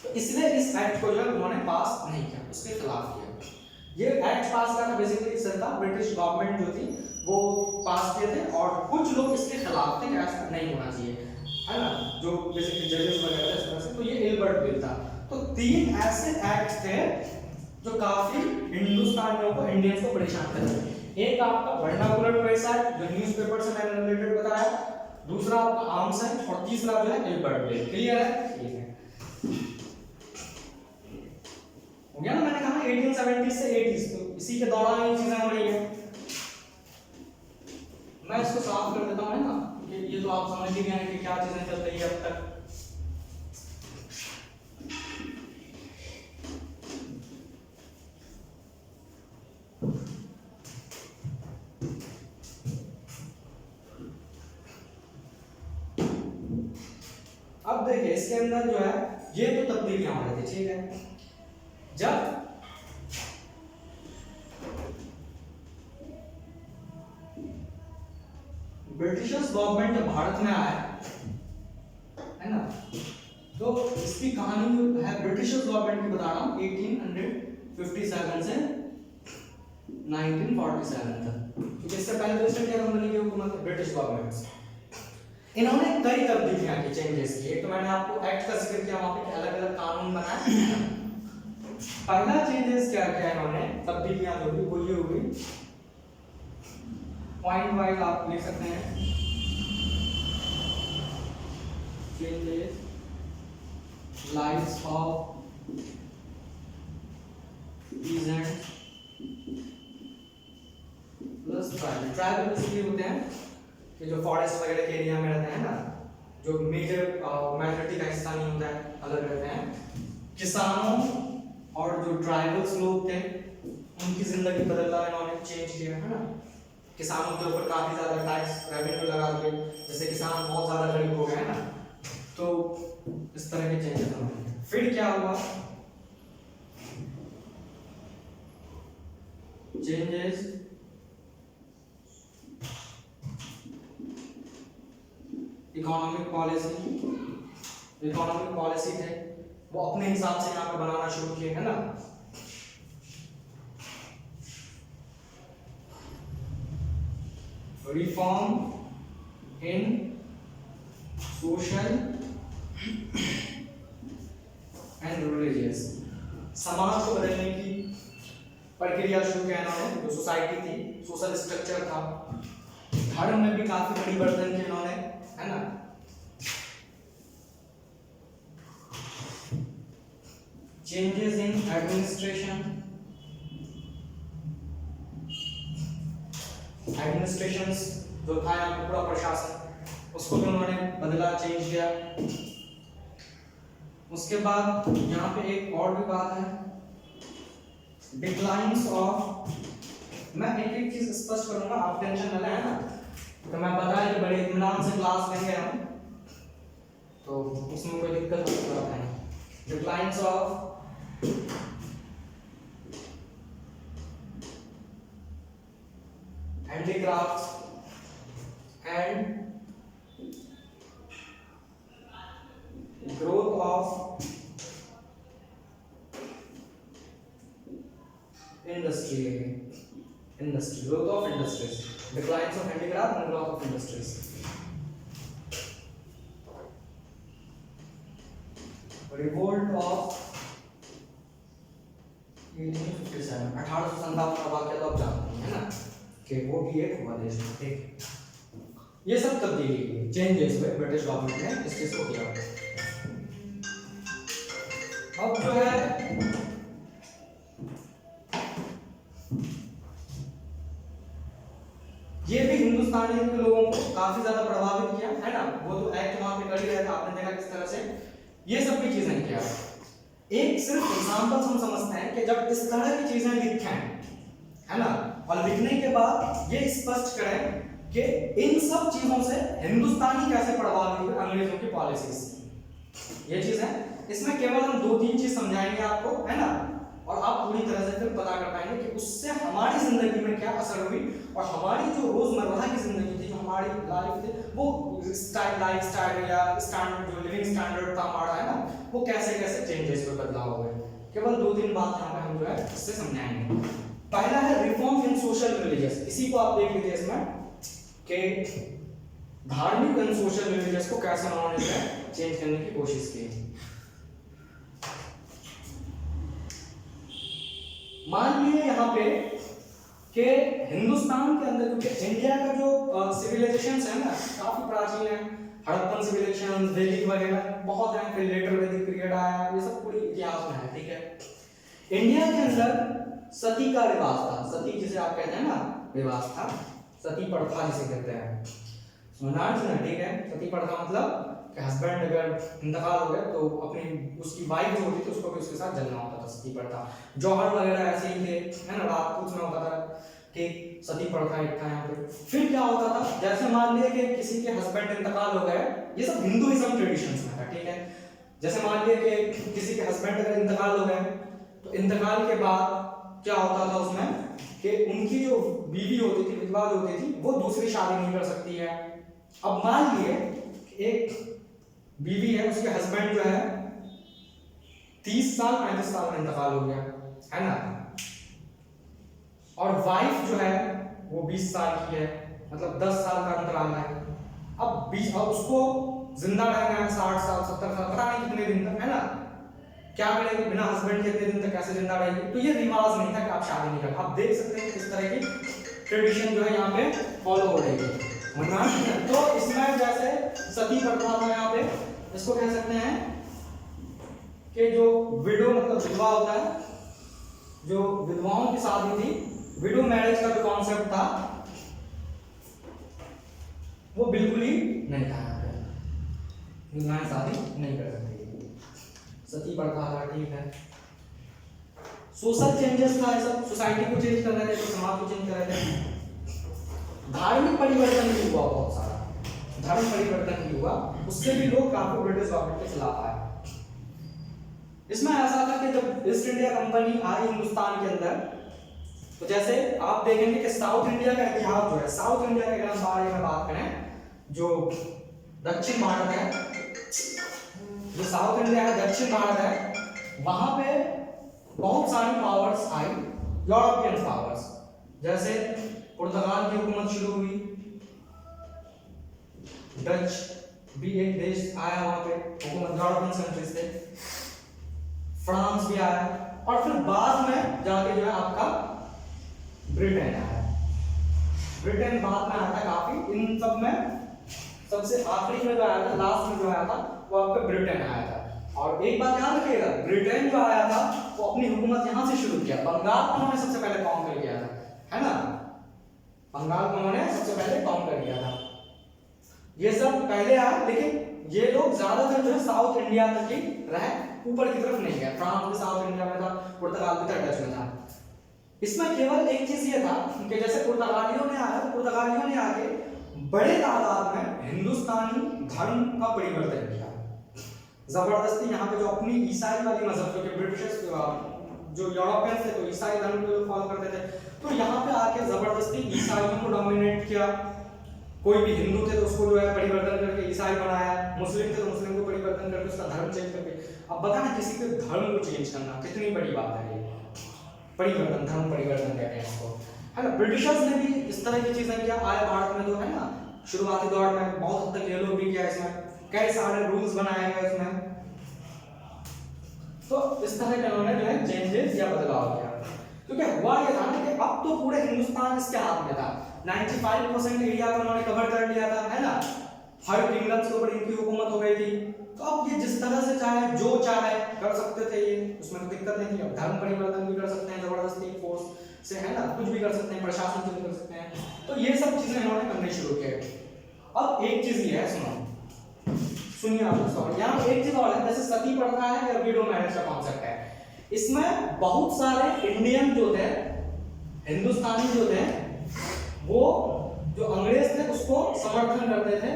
Speaker 1: तो इसलिए इस एक्ट को जो है उन्होंने पास नहीं किया, उसके खिलाफ किया। ये एक्ट पास करना बेसिकली सरकार, ब्रिटिश गवर्नमेंट जो थी वो पास किए थे, और कुछ लोग इसके खिलाफ थे कि ऐसा नहीं होना चाहिए, है ना, जो बेसिकली जजेस वगैरह इस तरह से। तो ये एल्बर्ट बिल था। तो 3 ऐसे एक्ट थे जो काफी हिंदुस्तानियों को, इंडियंस को परेशान करते थे। एक आपका वर्नाकुलर प्रेस एक्ट, जो न्यूज़पेपर से मैंने रिलेटेड बताया, दूसरा आपका आर्म्स है और तीसरा जो है एल्बर्ट ब्लेड। क्लियर है? ठीक है, हो गया ना। मैंने कहा 1870 से 80s, तो इसी के दौरान ये चीजें हो रही है। मैं इसको साफ कर देता हूं, है ना, क्योंकि ये तो आप समझ ही गए हैं कि क्या चीजें चल रही है अब तक। अब देखिए इसके अंदर जो है ये तो तब्दीलियां हो रही थी, ठीक है। जब ब्रिटिशर्स गवर्नमेंट जब भारत में आया, है ना, तो इसकी कहानी जो है ब्रिटिशर्स गवर्नमेंट की बता रहा हूं, 1857 से 1947 तक, क्योंकि इससे पहले तो ईस्ट इंडिया कंपनी की हुकूमत है, ब्रिटिश गवर्नमेंट। इन्होंने कई तब्दीलियां की, चेंजेस किए। तो मैंने आपको एक्ट का जिक्र किया, वहां पे अलग अलग कानून बनाए। पहला चेंजेस क्या किया इन्होंने, तब्दीलियां जो हुई वो ये हुई, पॉइंट वाइज आप लिख सकते हैं। Changes lives of peasant plus tribal. Tribal इसलिए होते हैं कि जो फॉरेस्ट वगैरह के एरिया में रहते हैं ना, जो मेजर मेजॉरिटी का हिस्सा नहीं होता है, अलग रहते हैं। किसानों और जो ट्राइबल्स लोग थे उनकी जिंदगी बदलना इन्होंने चेंज किया, है ना। किसानों के ऊपर काफी ज्यादा टैक्स रेवेन्यू लगा दिए, जैसे किसान बहुत ज्यादा गरीब हो गए, है ना। तो इस तरह के चेंजेस हुए। फिर क्या हुआ, चेंजेस इकोनॉमिक पॉलिसी थे, वो अपने हिसाब से यहाँ पे बनाना शुरू किए, है ना। Reform in social and religious, समाज को बदलने की प्रक्रिया शुरू किया इन्होंने। जो सोसाइटी थी, सोशल स्ट्रक्चर था, धर्म में भी काफी परिवर्तन किए इन्होंने, है ना। चेंजेस इन एडमिनिस्ट्रेशन, जो था यहाँ पे पूरा प्रशासन, उसको भी उन्होंने बदला, चेंज किया। उसके बाद यहाँ पे एक और भी बात है, डिक्लाइंस ऑफ। मैं एक एक चीज स्पष्ट करूंगा, आप टेंशन न लें, है ना। तो मैं बताया कि बड़े इत्मीनान से क्लास लेंगे हम, तो उसमें कोई दिक्कत नहीं। Declines of handicrafts and growth of growth of industries, declines of handicraft and growth of industries. Revolt of 1857, 1857 का वाक्य तो आप जानते हैं, है ना, कि वो भी एक हुआ देश में। ठीक, ये सब तब्दीली चेंजेस हुए ब्रिटिश गवर्नमेंट ने इस चीज को किया। अब जो है ये भी हिंदुस्तानी के लोगों को काफी ज्यादा प्रभावित किया, है ना। वो तो एक्ट वहां पे कर ही रहे थे, आपने देखा किस तरह से ये सब भी चीजें किया। एक सिर्फ एग्जांपल हम समझते हैं कि जब इस तरह की चीजें लिखें, है ना, और लिखने के बाद ये स्पष्ट करें कि इन सब चीजों से हिंदुस्तानी कैसे प्रभावित हुए अंग्रेजों की पॉलिसी से। ये चीज है, इसमें केवल हम दो तीन चीज समझाएंगे आपको, है ना, और आप पूरी तरह से फिर पता कर पाएंगे कि उससे हमारी जिंदगी में क्या असर हुई, और हमारी जो रोजमर्रा की जिंदगी थी, जो हमारी लाइफ थी, वो लाइफ स्टाइल या स्टैंडर्ड, जो लिविंग स्टैंडर्ड था हमारा, है ना, वो कैसे कैसे चेंजेस हुए, बदलाव हुए। केवल दो तीन बात यहाँ पे हम जो है इससे समझाएंगे। पहला है रिफॉर्म इन सोशल रिलीजियस। इसी को आप देख लीजिए इसमें कि धार्मिक एंड सोशल रिलीजियस को कैसे उन्होंने चेंज करने की कोशिश की। मान लीजिए यहाँ पे कि हिंदुस्तान के अंदर, क्योंकि इंडिया का जो सिविलाइजेशन है ना काफी प्राचीन है, हड़प्पन सिविलाइजेशन, वैदिक वगैरह बहुत है, फिर लेटर वैदिक पीरियड आया, ये सब पूरी इतिहास में है, ठीक है। इंडिया के अंदर सती का रिवाज था, सती जिसे आप कहते हैं ना रिवाज था, सती प्रथा जिसे कहते हैं, सुना ठीक है। सती प्रथा मतलब कि हस्बैंड अगर इंतकाल हो गया तो अपनी उसकी वाइफ जो होती थी उसको भी उसके साथ जलना होता था, सती प्रथा। जौहर वगैरह ऐसे ही थे, है ना, राजपूत में होता था, ठीक, सती प्रथा एक था यहाँ पे। फिर क्या होता था, जैसे मान लिया कि किसी के हस्बैंड इंतकाल हो गए, ये सब हिंदुइज्म ट्रेडिशंस में था, ठीक है। जैसे मान लिया कि किसी के हस्बैंड अगर इंतकाल हो गए तो इंतकाल के बाद क्या होता था उसमें कि उनकी जो बीवी होती थी, विधवा होती थी, वो दूसरी शादी नहीं कर सकती है। अब मान लिए एक बीवी है, उसके हस्बैंड जो है 30 साल 35 साल में इंतकाल हो गया, है ना, और वाइफ जो है वो 20 साल की है, मतलब 10 साल का अंतराल है। अब उसको जिंदा रहना है 60 साल 70 साल, पता नहीं कितने दिन तक, है ना, क्या करेगी बिना हस्बैंड के इतने दिन तक कैसे जिंदा रहेगी। तो ये रिवाज नहीं था कि आप शादी नहीं कर, आप देख सकते हैं किस तरह की ट्रेडिशन जो है यहाँ पे फॉलो हो रही है। तो इसमें जैसे सती प्रथा था यहाँ पे, इसको कह सकते हैं कि जो विडो मतलब विधवा होता है, जो विधवाओं की शादी थी, विडो मैरिज का जो कॉन्सेप्ट था वो बिल्कुल ही नहीं था यहाँ पे, विधवाएं शादी नहीं कर सकती, सती प्रथा था, ठीक है। सोशल चेंजेस था, सब सोसाइटी को चेंज कर रहे थे, तो समाज को चेंज कर रहे थे। धार्मिक परिवर्तन भी हुआ, बहुत सारा धर्म परिवर्तन भी हुआ, उससे भी लोग काफी ब्रिटिश गवर्नमेंट के खिलाफ आए। इसमें ऐसा था कि जब ईस्ट इंडिया कंपनी आई हिंदुस्तान के अंदर, तो जैसे आप देखेंगे कि साउथ इंडिया का इतिहास जो है, साउथ इंडिया के अगर हम बारे में बात करें, जो दक्षिण भारत है, जो साउथ इंडिया है, दक्षिण भारत है, वहां पे बहुत सारी पावर्स आई, यूरोपियन पावर्स, जैसे पुर्तगाल की हुकूमत शुरू हुई, डच भी एक देश आया वहां पे, हुकूमत यूरोपियन कंट्रीज थे, फ्रांस भी आया, और फिर बाद में जाके जो है आपका ब्रिटेन आया। ब्रिटेन बाद में आया था काफी, इन सब में सबसे आखिरी में जो आया था, लास्ट में जो आया था, वो आपका ब्रिटेन आया था। और एक बात याद रखिएगा, ब्रिटेन जो आया था वो अपनी हुकूमत यहां से शुरू किया, बंगाल को उन्होंने सबसे पहले कॉन्कर किया था, है ना, बंगाल को उन्होंने सबसे पहले कॉन्कर किया था। ये सब पहले आया, लेकिन ये लोग ज्यादातर जो है साउथ इंडिया तक ही रहे, ऊपर की तरफ नहीं गए। फ्रांस भी साउथ इंडिया में था, पुर्तगाल भी डच में था। इसमें केवल एक चीज ये था कि जैसे पुर्तगालियों ने आया, तो पुर्तगालियों ने आके बड़े तादाद में हिंदुस्तानी धर्म का परिवर्तन किया, जबरदस्ती यहाँ पे जो अपनी ईसाई वाली मजहब, जो कि ब्रिटिश जो यूरोपियंस थे तो ईसाई धर्म को फॉलो करते थे, तो यहाँ पे आके जबरदस्ती ईसाइयों को डोमिनेट किया। कोई भी हिंदू थे तो उसको जो है परिवर्तन करके ईसाई बनाया, मुस्लिम थे तो मुस्लिम को परिवर्तन करके उसका धर्म चेंज करके। अब बता ना, किसी के धर्म को चेंज करना कितनी बड़ी बात है, ये परिवर्तन, धर्म परिवर्तन कहते हैं इसको, है ना। ब्रिटिशर्स ने भी इस तरह की चीजें किया, आए भारत में, तो है ना, शुरुआती दौर में बहुत हद तक ये लोग भी किया, इसमें कई सारे रूल्स बनाए गए इसमें, तो इस तरह के उन्होंने जो है चेंजेस या बदलाव किया। क्योंकि हुआ ये था ना कि अब तो पूरे हिंदुस्तान इसके हाथ में था, 95% एरिया को उन्होंने कवर कर लिया था, है ना, हर किंगडम के ऊपर इनकी हुकूमत हो गई थी, तो अब ये जिस तरह से चाहे जो चाहे कर सकते थे, ये उसमें कोई दिक्कत नहीं थी। अब धर्म परिवर्तन भी कर सकते हैं जबरदस्ती फोर्स से, है ना, कुछ भी कर सकते हैं, प्रशासन से भी कर सकते हैं, तो ये सब चीजें इन्होंने करनी शुरू की। अब एक चीज ये है, सुनिए आप लोग, यहाँ एक चीज और है, जैसे सती प्रथा है या विडो मैरिज का कॉन्सेप्ट है, इसमें बहुत सारे इंडियन जो थे, हिंदुस्तानी जो थे, वो जो अंग्रेज थे उसको समर्थन करते थे,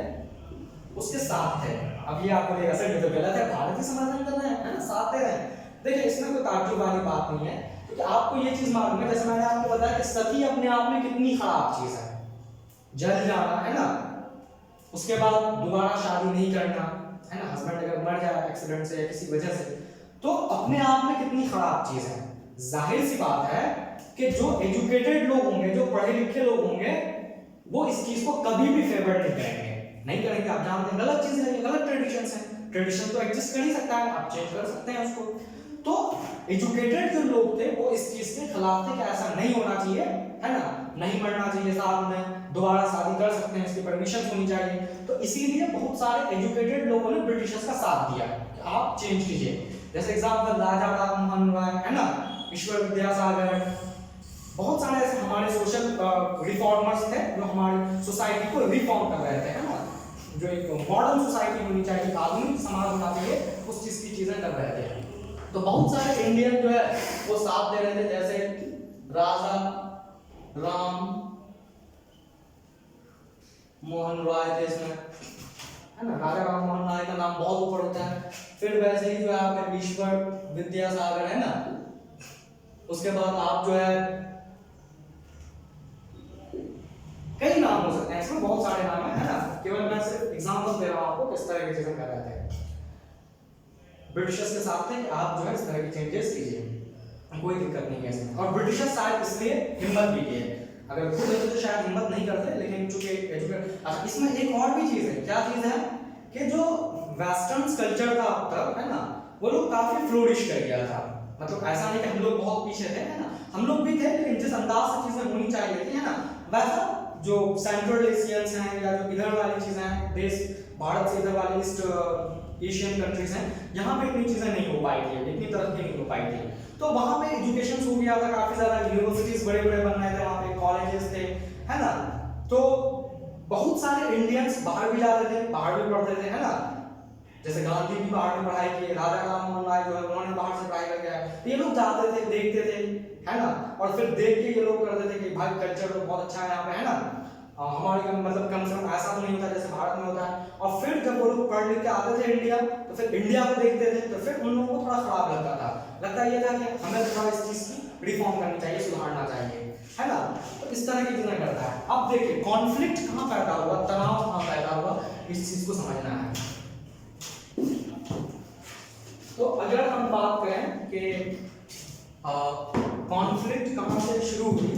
Speaker 1: उसके साथ थे। अब ये आपको लेगा सर, ये तो गलत है, भारत ही समर्थन कर रहे हैं, है ना, साथ दे रहे हैं। देखिए इसमें कोई ताज्जुब वाली बात नहीं है, क्योंकि आपको ये चीज मालूम है, जैसे मैंने आपको बताया कि सती अपने आप में कितनी खराब चीज है, जल जाना, है ना, उसके बाद दोबारा शादी नहीं करना, है ना, हस्बैंड अगर मर जाए एक्सीडेंट से या किसी वजह से, तो अपने आप में कितनी खराब चीज है। जाहिर सी बात है कि जो एजुकेटेड लोग होंगे, जो पढ़े लिखे लोग होंगे, वो इस चीज को कभी भी फेवर नहीं करेंगे। आप जानते हैं गलत चीज है, गलत ट्रेडिशन है, ट्रेडिशन तो एग्जिस्ट कर ही सकता है, आप चेंज कर सकते हैं उसको। तो एजुकेटेड जो लोग थे वो इस चीज के खिलाफ थे कि ऐसा नहीं होना चाहिए, है ना, नहीं मरना चाहिए साथ में, दोबारा शादी कर सकते हैं, इसकी परमिशन होनी चाहिए। तो इसीलिए बहुत सारे एजुकेटेड लोगों ने ब्रिटिशर्स का साथ दिया कि आप चेंज कीजिए। जैसे एग्जांपल राजा राम मोहन राय, है ना, ईश्वर विद्यासागर, बहुत सारे ऐसे हमारे सोशल रिफॉर्मर्स थे जो हमारी सोसाइटी को रिफॉर्म कर रहे थे, है ना, जो एक मॉडर्न सोसाइटी होनी चाहिए, आधुनिक समाज होना चाहिए, उस चीज की चीजें कर रहे थे। तो बहुत सारे इंडियन जो है वो साथ दे रहे थे, जैसे राजा राम मोहन राय थे इसमें, है ना, राजा राम मोहन राय का नाम बहुत ऊपर होता है। फिर वैसे ही जो है आपके ईश्वर विद्यासागर, है ना, उसके बाद आप जो है कई नाम हो सकते हैं, इसमें बहुत सारे नाम है ना, केवल मैं सिर्फ एग्जांपल दे रहा हूं आपको किस तरह की चीजें कर रहे थे। ब्रिटिशर्स के साथ थे कि आप जो है इस तरह की चेंजेस कीजिए, कोई दिक्कत नहीं है इसमें। और ब्रिटिशर्स शायद इसलिए हिम्मत भी किए, अगर खुद होते तो शायद हिम्मत नहीं करते, लेकिन चूंकि एजुकेट। अच्छा, इसमें एक और भी चीज है, क्या चीज है कि जो वेस्टर्न कल्चर था अब तक, है ना, वो लोग काफी फ्लोरिश कर गया था। मतलब ऐसा नहीं कि हम लोग बहुत पीछे थे, है ना, हम लोग भी थे, लेकिन जिस अंदाज से चीजें होनी चाहिए थी, है ना, वैसा जो सेंट्रल एशियंस हैं या जो इधर वाली चीजें हैं, देश भारत से इधर वाले ईस्ट एशियन कंट्रीज हैं, यहाँ पे इतनी चीजें नहीं हो पाई थी, इतनी तरक्की नहीं हो पाई थी। तो वहाँ पे एजुकेशन हो गया था, काफी ज्यादा यूनिवर्सिटीज बड़े बड़े बन रहे थे, वहाँ पे कॉलेजेस थे, है ना, तो बहुत सारे इंडियंस बाहर भी जाते थे, बाहर भी पढ़ते थे, है ना, जैसे गांधी भी बाहर में पढ़ाई की, राजा राम मोहन राय जो है उन्होंने बाहर से पढ़ाई करके आए, तो ये लोग जाते थे, देखते थे, है ना, और फिर देख के ये लोग करते थे कि भाई कल्चर तो बहुत अच्छा है यहाँ पे, है ना, हमारे मतलब कम से कम ऐसा तो नहीं होता जैसे भारत में होता है। और फिर जब वो लोग पढ़ लिख के आते थे इंडिया, तो फिर इंडिया को देखते थे, तो फिर उन लोगों को थोड़ा खराब लगता ये था कि हमें थोड़ा इस चीज की रिफॉर्म करनी चाहिए, सुधारना चाहिए, है ना, तो इस तरह की चीजें करता है। अब देखिए कॉन्फ्लिक्ट कहाँ पैदा हुआ, तनाव कहाँ पैदा हुआ, इस चीज को समझना है। तो अगर हम बात करें कि कॉन्फ्लिक्ट कहाँ से शुरू हुई,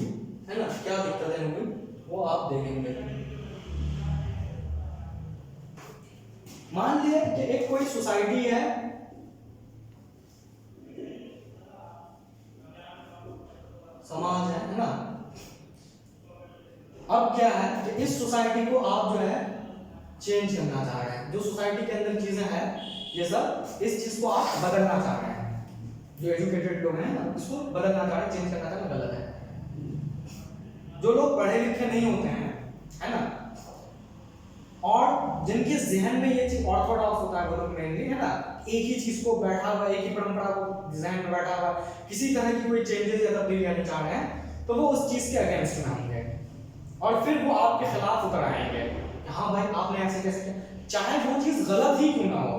Speaker 1: है ना, क्या दिक्कतें हुई, वो आप देखेंगे। मान लिया कि एक कोई सोसाइटी है, समाज है ना, अब क्या है कि इस सोसाइटी को आप जो है चेंज करना चाह रहे हैं, जो सोसाइटी के अंदर चीजें हैं ये सब, इस चीज को आप बदलना चाह रहे हैं, जो एजुकेटेड लोग हैं ना इसको बदलना चाह रहे हैं, चेंज करना चाह रहे हैं, गलत है। जो लोग पढ़े लिखे नहीं होते हैं, है ना, और जिनके जहन में ये चीज ऑर्थोडॉक्स होता है, वो लोग मेनली, है ना, एक ही चीज को बैठा हुआ, एक ही परंपरा को जहन में बैठा हुआ, किसी तरह की कोई चेंजेस या तब्दीली आनी चाह रहे हैं, तो वो उस चीज के अगेंस्ट में होंगे और फिर वो आपके खिलाफ उतर आएंगे कि हाँ भाई आपने ऐसे कैसे किया, चाहे वो चीज गलत ही क्यों ना हो,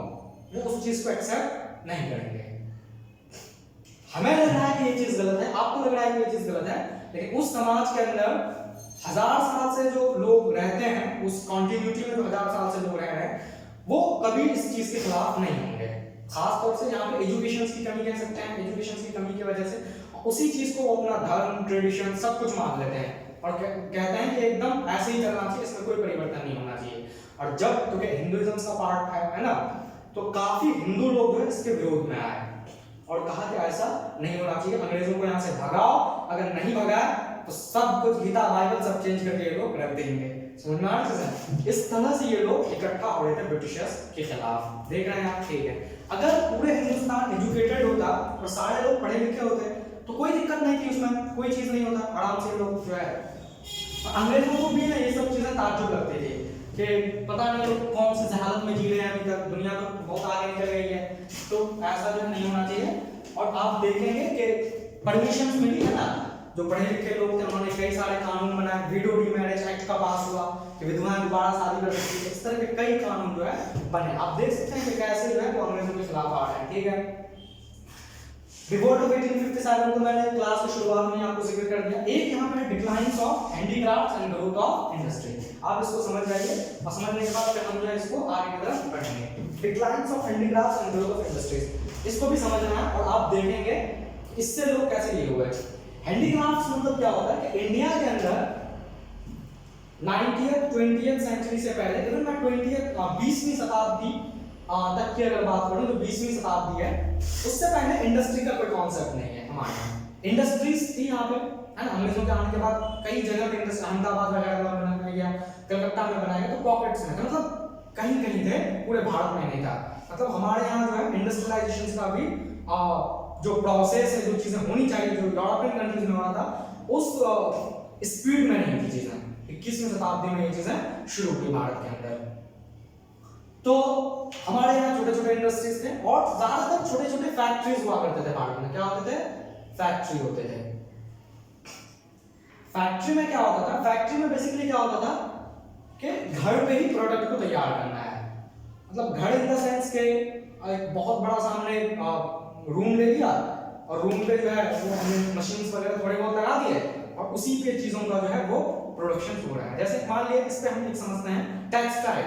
Speaker 1: वो उस चीज को एक्सेप्ट नहीं करेंगे। हमें लग रहा है कि ये चीज गलत है, आपको लग रहा है कि ये चीज गलत है, लेकिन उस समाज के अंदर 1000 साल से जो लोग रहते हैं, उस कॉन्टिन्यूटी में जो 1000 साल से लोग रह रहे हैं, वो कभी इस चीज के खिलाफ नहीं होंगे। खास तौर से यहाँ पे एजुकेशन की कमी कह सकते हैं, एजुकेशन की कमी की वजह से उसी चीज को अपना धर्म, ट्रेडिशन सब कुछ मान लेते हैं और कहते हैं कि एकदम ऐसे ही चलना चाहिए, इसमें कोई परिवर्तन नहीं होना चाहिए। और जब क्योंकि हिंदुइज्म का पार्ट है ना, तो काफी हिंदू लोग जो है इसके विरोध में आए और कहा कि ऐसा नहीं होना चाहिए, अंग्रेजों को यहाँ से भगाओ, अगर नहीं भगाए तो सब कुछ गीता बाइबल सब चेंज करके ये लोग रख देंगे। समझ में आ रहा है? इस तरह से ये लोग इकट्ठा हो रहे थे ब्रिटिशर्स के खिलाफ। देख रहे हैं आप, ठीक है। अगर पूरे हिंदुस्तान एजुकेटेड होता और सारे लोग पढ़े लिखे होते तो कोई दिक्कत नहीं थी, उसमें कोई चीज नहीं होता, आराम से लोग जो है। अंग्रेजों को भी ना ये सब चीजें ताज्जुब लगती थी कि पता नहीं लोग कौन सी जहालत में जी रहे हैं, अभी तक दुनिया तो बहुत आगे निकल गई है, तो ऐसा जो नहीं होना चाहिए। और आप देखेंगे कि परमिशन मिली है ना, जो पढ़े लिखे लोग थे उन्होंने कई सारे कानून बनाए, विडो रीमैरिज एक्ट का पास हुआ कि विधवाएं दोबारा शादी कर सकती है, इस तरह के कई कानून जो है बने। आप देख सकते हैं कि कैसे जो है वो अंग्रेजों के खिलाफ आ रहे हैं, ठीक है। रिवोल्ट ऑफ 1857 को मैंने क्लास की शुरुआत में आपको जिक्र कर दिया। एक यहाँ पे declines of handicrafts and growth of industry, आप इसको समझ जाइए और समझने के बाद फिर हम जो है इसको आगे की तरफ बढ़ेंगे। Declines of handicrafts and growth of industries, इसको भी समझना है और आप देखेंगे इससे लोग कैसे लिए हुए। हैंडीक्राफ्ट्स मतलब क्या होता है कि इंडिया के अंदर 90th 20th सेंचुरी से पहले, इवन 20th 20वीं शताब्दी तक की अगर बात करूं, जो 20वीं शताब्दी है, उससे पहले इंडस्ट्री का कोई कॉन्सेप्ट नहीं है हमारे यहाँ। इंडस्ट्रीज थी यहाँ पे, है ना, अंग्रेजों के आने के बाद कई जगह पे इंडस्ट्री, अहमदाबाद वगैरह में बनाया गया, कलकत्ता में बनाया गया, तो पॉकेट्स में, मतलब कहीं कहीं थे, पूरे भारत में नहीं था। मतलब हमारे यहाँ जो है इंडस्ट्रियलाइजेशन का भी जो प्रोसेस है, जो चीजें होनी चाहिए, जो यूरोपियन कंट्रीज में हुआ था, उस स्पीड में नहीं थी चीजें। 21वीं शताब्दी में ये चीजें शुरू हुई भारत के अंदर। तो हमारे यहाँ छोटे छोटे इंडस्ट्रीज थे और ज्यादातर छोटे छोटे फैक्ट्रीज हुआ करते थे भारत में। क्या होते थे? फैक्ट्री होते थे। फैक्ट्री में क्या होता था? फैक्ट्री में बेसिकली क्या होता था कि घर पे ही प्रोडक्ट को तैयार करना है। मतलब घर इन द सेंस के एक बहुत बड़ा सामने रूम ले लिया और रूम पे जो है वो हमने मशीन्स वगैरह थोड़े बहुत लगा दिए और उसी पे चीजों का जो है वो प्रोडक्शन हो रहा है। जैसे मान लिया इस पे हम एक समझते हैं टेक्सटाइल,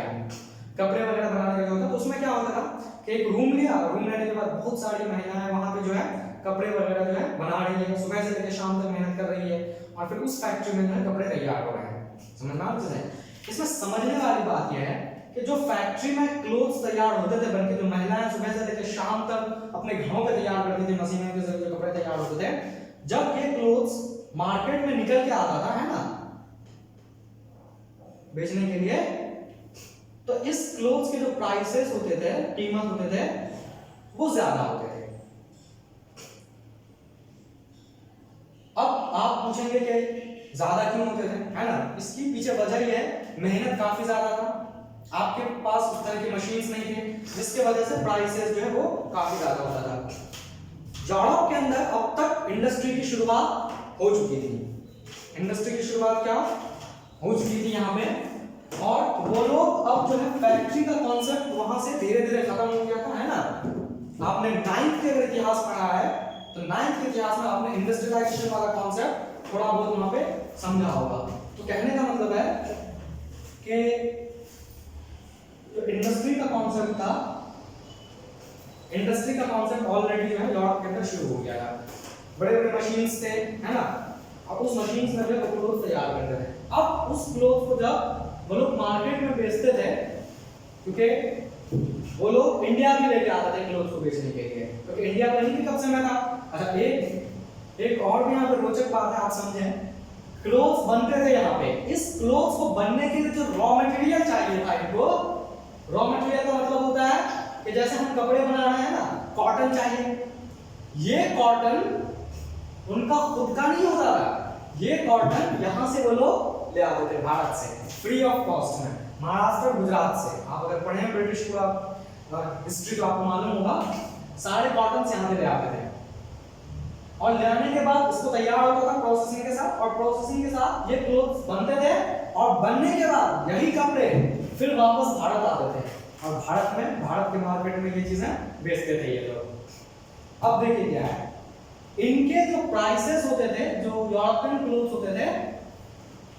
Speaker 1: कपड़े वगैरह बनाने का जो होता है, तो उसमें क्या होता था कि एक रूम लिया, रूम लेने के बाद बहुत सारी महिलाएं वहां पे जो है कपड़े वगैरह जो है बना रही है, सुबह से लेकर शाम तक मेहनत कर रही है और फिर उस फैक्ट्री में जो है कपड़े तैयार हो रहे हैं। समझ में आ रहा है? इसमें समझने वाली बात यह है कि जो फैक्ट्री में क्लोथ्स तैयार होते थे बनके, जो महिलाएं सुबह से लेकर शाम तक अपने घरों पे तैयार करती थी, मशीनों के जरिए कपड़े तैयार होते थे, जब ये क्लोथ्स मार्केट में निकल के आता था, है ना, बेचने के लिए, तो इस क्लोथ्स के जो प्राइसेस होते थे, कीमत होते थे, वो ज्यादा होते थे। अब आप पूछेंगे कि ज्यादा क्यों होते थे, है ना? इसकी पीछे वजह यह है, मेहनत काफी ज्यादा था, आपके पास उस तरह की मशीन्स नहीं थे, जिसके वजह से प्राइसेस जो है वो काफी ज्यादा होता था। यूरोप के अंदर अब तक इंडस्ट्री की शुरुआत हो चुकी थी। इंडस्ट्री की शुरुआत क्या हो चुकी थी यहाँ पे, और वो लोग अब जो है फैक्ट्री का कॉन्सेप्ट वहां से धीरे धीरे खत्म हो गया था, है ना? आपने 9th के अगर इतिहास पढ़ा है तो 9th के इतिहास में आपने इंडस्ट्रियलाइजेशन वाला कॉन्सेप्ट थोड़ा बहुत वहां पे समझा होगा। तो कहने का मतलब है कि जो इंडस्ट्री का कॉन्सेप्ट था, इंडस्ट्री का कॉन्सेप्ट ऑलरेडी जो है यूरोप के अंदर शुरू हो गया था। बड़े बड़े मशीन्स थे, है ना? अब उस मशीन्स में जो क्लोथ तैयार करते थे। अब उस क्लोथ को जब वो लोग मार्केट में बेचते थे, क्योंकि वो लोग इंडिया में लेके आते थे क्लोथ को बेचने के लिए, क्योंकि इंडिया कहीं भी कब्जे में था। अच्छा, एक और भी यहाँ पे रोचक बात है, आप समझें, क्लोथ्स बनते थे यहाँ पे, इस क्लोथ्स को बनने के लिए जो रॉ मटेरियल चाहिए था इनको, रॉ मटेरियल का मतलब होता है कि जैसे हम कपड़े बना रहे हैं ना, कॉटन चाहिए, ये कॉटन उनका खुद का नहीं होता था, ये कॉटन यहाँ से वो लोग ले आते थे भारत से फ्री ऑफ कॉस्ट में, महाराष्ट्र, गुजरात से। आप अगर पढ़े हैं ब्रिटिश पूरा हिस्ट्री तो आपको मालूम होगा, सारे कॉटन से यहाँ ले आते थे और ले आने के बाद इसको तैयार होता था प्रोसेसिंग के साथ, और प्रोसेसिंग के साथ ये क्लोथ्स बनते थे और बनने के बाद यही कपड़े फिर वापस भारत आते थे और भारत में, भारत के मार्केट में ये चीजें बेचते थे ये लोग। अब देखिए क्या है, इनके जो प्राइसेस होते थे, जो यूरोपियन क्लोथ्स होते थे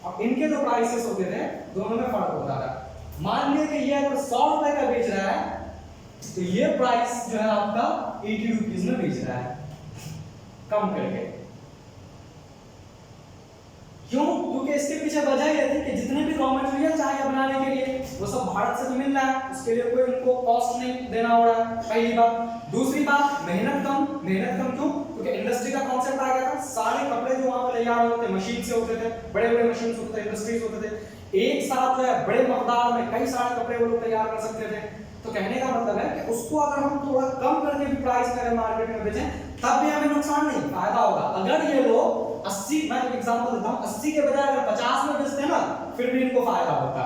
Speaker 1: और इनके जो प्राइसेस होते थे, दोनों में फर्क होता था। मान लीजिए कि ये अगर 100 रुपए का बेच रहा है तो ये प्राइस जो है आपका 80 रुपीज में बेच रहा है, कम करके। क्यों? क्योंकि इसके पीछे वजह यह थी कि जितने भी रॉ मटेरियल चाहिए बनाने के लिए वो सब भारत से तो मिल रहा है, उसके लिए कोई उनको कॉस्ट नहीं देना हो रहा है, पहली बात। दूसरी बात, मेहनत कम। मेहनत कम क्यों? क्योंकि इंडस्ट्री का कॉन्सेप्ट आ गया था, सारे कपड़े जो वहां पर तैयार होते थे मशीन से होते थे, बड़े बड़े मशीन होते थे, इंडस्ट्रीज होते थे, एक साथ जो है बड़े मकदार में कई सारे कपड़े वो लोग तैयार कर सकते थे। तो कहने का मतलब है कि उसको अगर हम थोड़ा कम करके भी प्राइस में अगर मार्केट में बेचें तब भी हमें नुकसान नहीं, फायदा होगा। अगर ये लोग 80, मैं एक एग्जांपल देता हूं, 80 के बजाय अगर 50 में बेचते हैं ना, फिर भी इनको फायदा होता।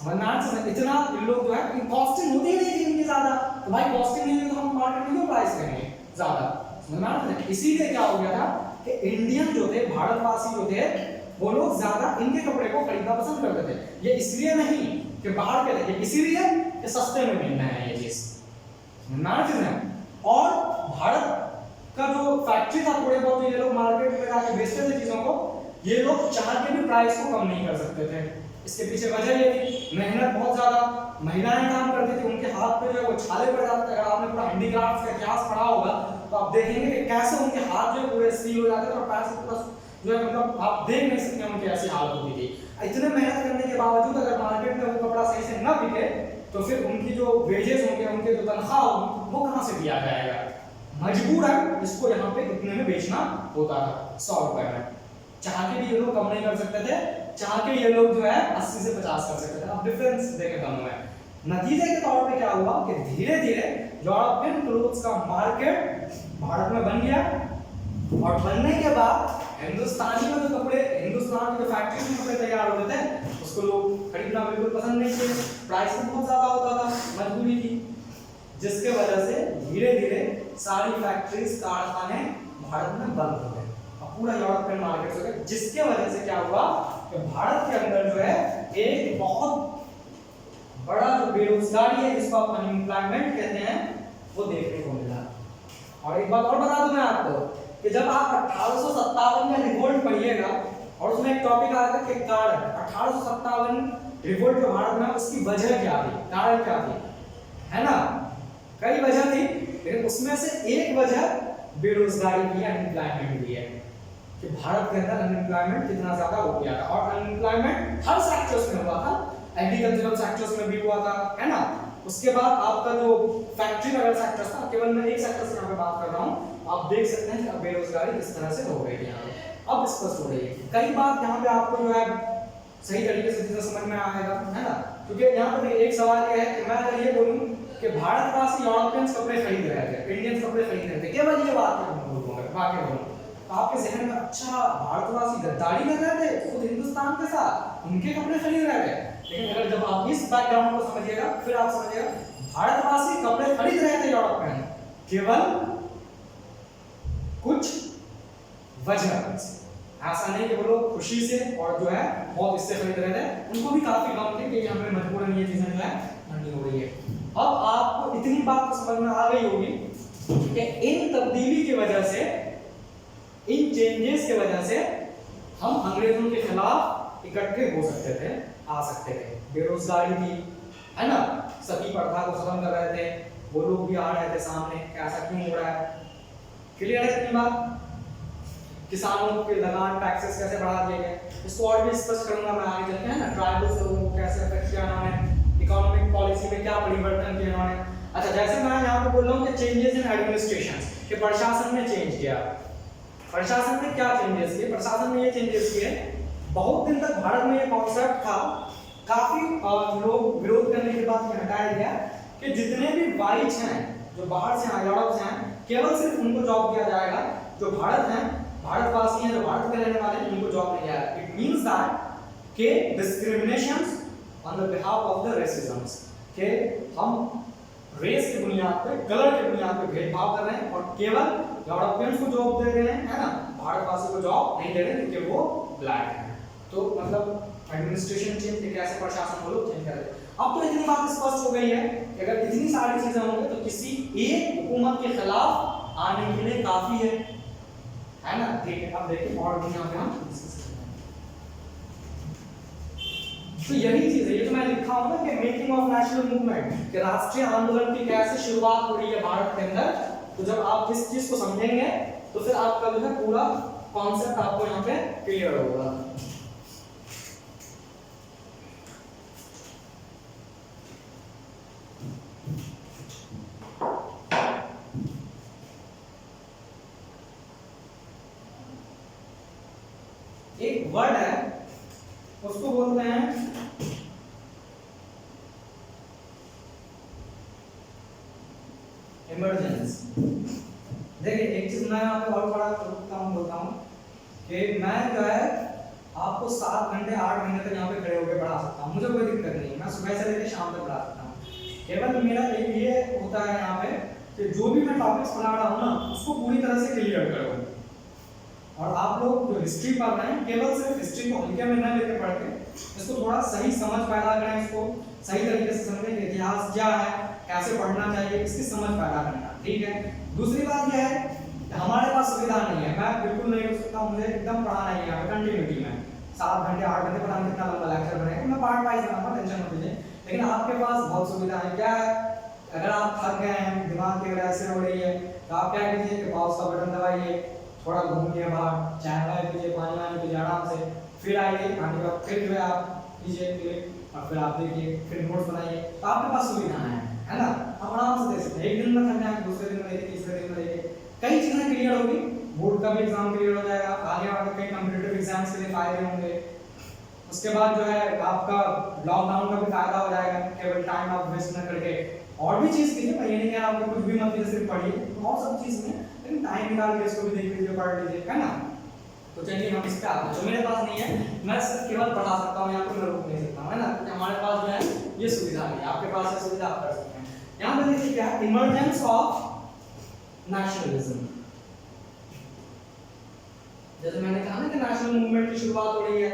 Speaker 1: समझ में आ रहा है? इतना इन लोग जो है, कॉस्टिंग होती ही नहीं थी इनकी ज्यादा, तो भाई कॉस्टिंग नहीं है तो हम मार्केट में क्यों प्राइस करेंगे ज्यादा? समझ में आ रहा है? इसीलिए क्या हो गया था कि इंडियन जो थे, भारतवासी जो थे, वो लोग ज्यादा इनके कपड़े को खरीदना पसंद करते थे। ये इसलिए नहीं कि बाहर के थे, इसीलिए कि सस्ते में मिलना है ये चीज, और भारत का जो फैक्ट्री था, थोड़े बहुत ये लोग मार्केट में जाके बेचते थे चीजों को, ये लोग चाह के भी प्राइस को कम नहीं कर सकते थे। इसके पीछे वजह ये थी, मेहनत बहुत ज्यादा, महिलाएं काम करती थी, उनके हाथ पे जो है वो छाले पड़ जाते थे। अगर आपने पूरा हैंडीक्राफ्ट का इतिहास पढ़ा होगा तो आप देखेंगे कि कैसे उनके हाथ जो है पूरे सील हो जाते थे और पैर से पूरा जो है, मतलब आप देख नहीं सकते उनकी ऐसी हालत होती थी। इतने मेहनत करने के बावजूद अगर मार्केट में वो कपड़ा सही से न बिके तो फिर उनकी जो वेजेस होंगे, उनके जो तनख्वाह होगी, वो कहाँ से दिया जाएगा? मजबूरन इसको यहाँ पे इतने में बेचना होता था, 100 रुपए में। चाह के भी ये लोग कम नहीं कर सकते थे, चाह के ये लोग जो है 80 से 50 कर सकते थे। अब डिफरेंस देखे दोनों में। नतीजे के तौर पे क्या हुआ कि धीरे धीरे यूरोपियन क्लोथ्स का मार्केट भारत में बन गया, और बनने के बाद हिंदुस्तानी में जो कपड़े, हिंदुस्तान की जो फैक्ट्री में कपड़े तैयार होते थे, उसको लोग खरीदना बिल्कुल पसंद नहीं थे, प्राइस भी बहुत ज्यादा होता था, मजबूरी थी, जिसके वजह से धीरे धीरे सारी फैक्ट्रीज, कारखाने भारत में बंद हो गए, और पूरा यूरोपियन मार्केट हो गया। जिसके वजह से क्या हुआ कि भारत के अंदर जो है एक बहुत बड़ा जो बेरोजगारी है, जिसको आप अनएम्प्लॉयमेंट कहते हैं, वो देखने को मिला। और एक बात और बता दूं मैं आपको कि जब आप 1857 में रिवोल्ट पढ़िएगा, और उसमें एक टॉपिक आया था कि कारण 1857 रिवोल्ट जो भारत में, उसकी वजह क्या थी, कारण क्या थी, है ना? कई वजह थी, लेकिन उसमें से एक वजह बेरोजगारी की, अनएम्प्लॉयमेंट भी है, कि भारत के अंदर अनएम्प्लॉयमेंट कितना ज्यादा हो गया था। और अनएम्प्लॉयमेंट हर सेक्टर्स में हुआ था, एग्रीकल्चरल सेक्टर्स में भी हुआ था, है ना? उसके बाद आपका जो फैक्ट्री वगैरह सेक्टर्स था, केवल मैं एक सेक्टर से यहाँ पे बात कर रहा हूँ, आप देख सकते हैं कि अब बेरोजगारी किस तरह से हो गई है यहाँ पे, अब स्पष्ट हो रही है। कई बात यहाँ पे आपको जो है सही तरीके से चीजें समझ में आएगा, है ना? क्योंकि यहाँ पर एक सवाल ये है कि मैं अगर ये बोलूँ कि भारतवासी यूरोपियंस कपड़े खरीद रहे थे, इंडियंस कपड़े खरीद रहे थे, केवल ये बात बोलूँगा, वाक्य बोलूँ, तो आपके जहन में अच्छा भारतवासी गद्दारी कर रहे थे खुद हिंदुस्तान के साथ, उनके कपड़े खरीद रहे थे। लेकिन अगर जब आप इस बैकग्राउंड को समझिएगा, फिर आप समझिएगा भारतवासी कपड़े खरीद रहे थे यूरोपियन, केवल कुछ वजह से, ऐसा नहीं कि वो लोग खुशी से और जो है बहुत इससे खरीद रहे थे, उनको भी काफी गम थे कि हमें मजबूरन ये चीजें जो है करनी हो रही है। अब आपको इतनी बात तो समझ में आ गई होगी कि इन तब्दीली की वजह से, इन चेंजेस की वजह से हम अंग्रेजों के खिलाफ इकट्ठे हो सकते थे, आ सकते थे। बेरोजगारी थी, है ना? सती प्रथा को खत्म कर रहे थे, वो लोग भी आ रहे थे सामने, ऐसा क्यों हो रहा है? क्लियर है इतनी बात? किसानों के लगान, टैक्सेस कैसे बढ़ा दिए गए, इसको और भी स्पष्ट करूंगा मैं आगे चलते हैं ना। ट्राइबल्स लोगों को कैसे अफेक्ट किया उन्होंने, इकोनॉमिक पॉलिसी में क्या परिवर्तन किए उन्होंने। अच्छा, जैसे मैं यहाँ पे बोल रहा हूँ कि चेंजेस इन एडमिनिस्ट्रेशन, कि प्रशासन में चेंज किया, प्रशासन में क्या चेंजेस किए? प्रशासन में ये चेंजेस किए, बहुत दिन तक भारत में ये कॉन्सेप्ट था, काफी लोग विरोध करने के बाद ये हटाया गया कि जितने भी वाइट हैं, जो बाहर से हैं, यूरोप से हैं, केवल सिर्फ उनको जॉब दिया जाएगा, जो भारत हैं, भारतवासी हैं, जो भारत में रहने वाले हैं, उनको जॉब नहीं जाएगा। इट मींस दैट के discriminations on the behalf of the racisms, के हम रेस की बुनियाद पे, कलर की बुनियाद पे भेदभाव कर रहे हैं, और केवल यूरोपियंस को जॉब दे रहे हैं, है ना? भारतवासी को जॉब नहीं दे रहे क्योंकि वो ब्लैक है। तो मतलब एडमिनिस्ट्रेशन चेंज, कैसे प्रशासन को लोग चेंज कर रहे हैं। अब तो इतनी बात स्पष्ट हो गई है कि अगर इतनी सारी चीजें होंगी तो किसी एक हुकूमत के खिलाफ आने के लिए काफी है ना? ठीक है, अब देखिए और भी यहाँ पे हम डिस्कस करेंगे। तो यही चीज है, ये तो मैं लिखा हूं ना कि मेकिंग ऑफ नेशनल मूवमेंट, कि राष्ट्रीय आंदोलन की कैसे शुरुआत हो रही है भारत के अंदर। तो जब आप इस चीज को समझेंगे तो फिर आपका जो है पूरा कॉन्सेप्ट आपको यहाँ पे क्लियर होगा। एक वर्ड है, उसको बोलते हैं इमरजेंस। देखिए एक चीज मैं यहाँ पे और बड़ा बोलता हूँ कि मैं जो है आपको 7 घंटे 8 घंटे तक यहाँ पे खड़े होकर पढ़ा सकता हूँ, मुझे कोई दिक्कत नहीं है, मैं सुबह से लेकर शाम तक पढ़ा सकता हूँ। केवल मेरा एक ये होता है यहाँ पे कि जो भी मैं टॉपिक्स पढ़ा रहा हूँ ना, उसको पूरी तरह से क्लियर करो। और आप लोग जो हिस्ट्री पढ़ रहे हैं, केवल सिर्फ हिस्ट्री को हल्के में न लेकर पढ़ के इसको थोड़ा सही समझ पैदा करें, इसको सही तरीके से समझें कि इतिहास क्या है, कैसे पढ़ना चाहिए, इसकी समझ पैदा करना। ठीक है। दूसरी बात यह है कि हमारे पास सुविधा नहीं है, मैं बिल्कुल नहीं हो सकता, मुझे एकदम पढ़ाना ही है कंटिन्यूटी में 7 घंटे 8 घंटे, पता नहीं कितना लंबा लेक्चर बनेगा, मैं पार्ट वाइज बनाऊंगा, टेंशन मत लीजिए। लेकिन आपके पास बहुत सुविधा है। क्या है, अगर आप थक गए हैं, दिमाग की वजह से हो रही है, तो आप क्या कीजिए कि पॉज का बटन दबाइए, थोड़ा घूमिए बाहर, चाय वाय पीजिए, पानी वानी पीजिए आराम से, फिर आइए, आने के बाद फिर जो है आप कीजिए, और फिर आप देखिए फिर नोट्स बनाइए, तो आपके पास सुविधाएं हैं, है ना, आप आराम से दे सकते हैं। एक दिन में करना है, दूसरे दिन में देखिए, तीसरे दिन में देखिए, कई चीजें क्लियर होगी, बोर्ड का भी एग्जाम क्लियर हो जाएगा, आगे कई कॉम्पिटिटिव एग्जाम्स के लिए फायदे होंगे। उसके बाद जो है आपका लॉकडाउन का भी फायदा हो जाएगा, केवल टाइम आप वेस्ट न करके और भी चीज कीजिए। मैं ये नहीं कह रहा हूँ कुछ भी मत कीजिए, सिर्फ पढ़िए, बहुत सब चीज में, लेकिन टाइम निकाल के इसको भी देख लीजिए, पढ़ लीजिए, है ना। तो चलिए हम इस पे आते हैं। जो मेरे पास नहीं है, मैं सिर्फ केवल पढ़ा सकता हूँ, यहाँ पे मैं रोक नहीं सकता हूँ, है ना, क्योंकि हमारे पास जो है ये सुविधा नहीं है, आपके पास है सुविधा, आप कर सकते हैं। यहाँ पे देखिए क्या है, इमर्जेंस ऑफ नेशनलिज्म। जैसे मैंने कहा ना कि नेशनल मूवमेंट की शुरुआत हो रही है,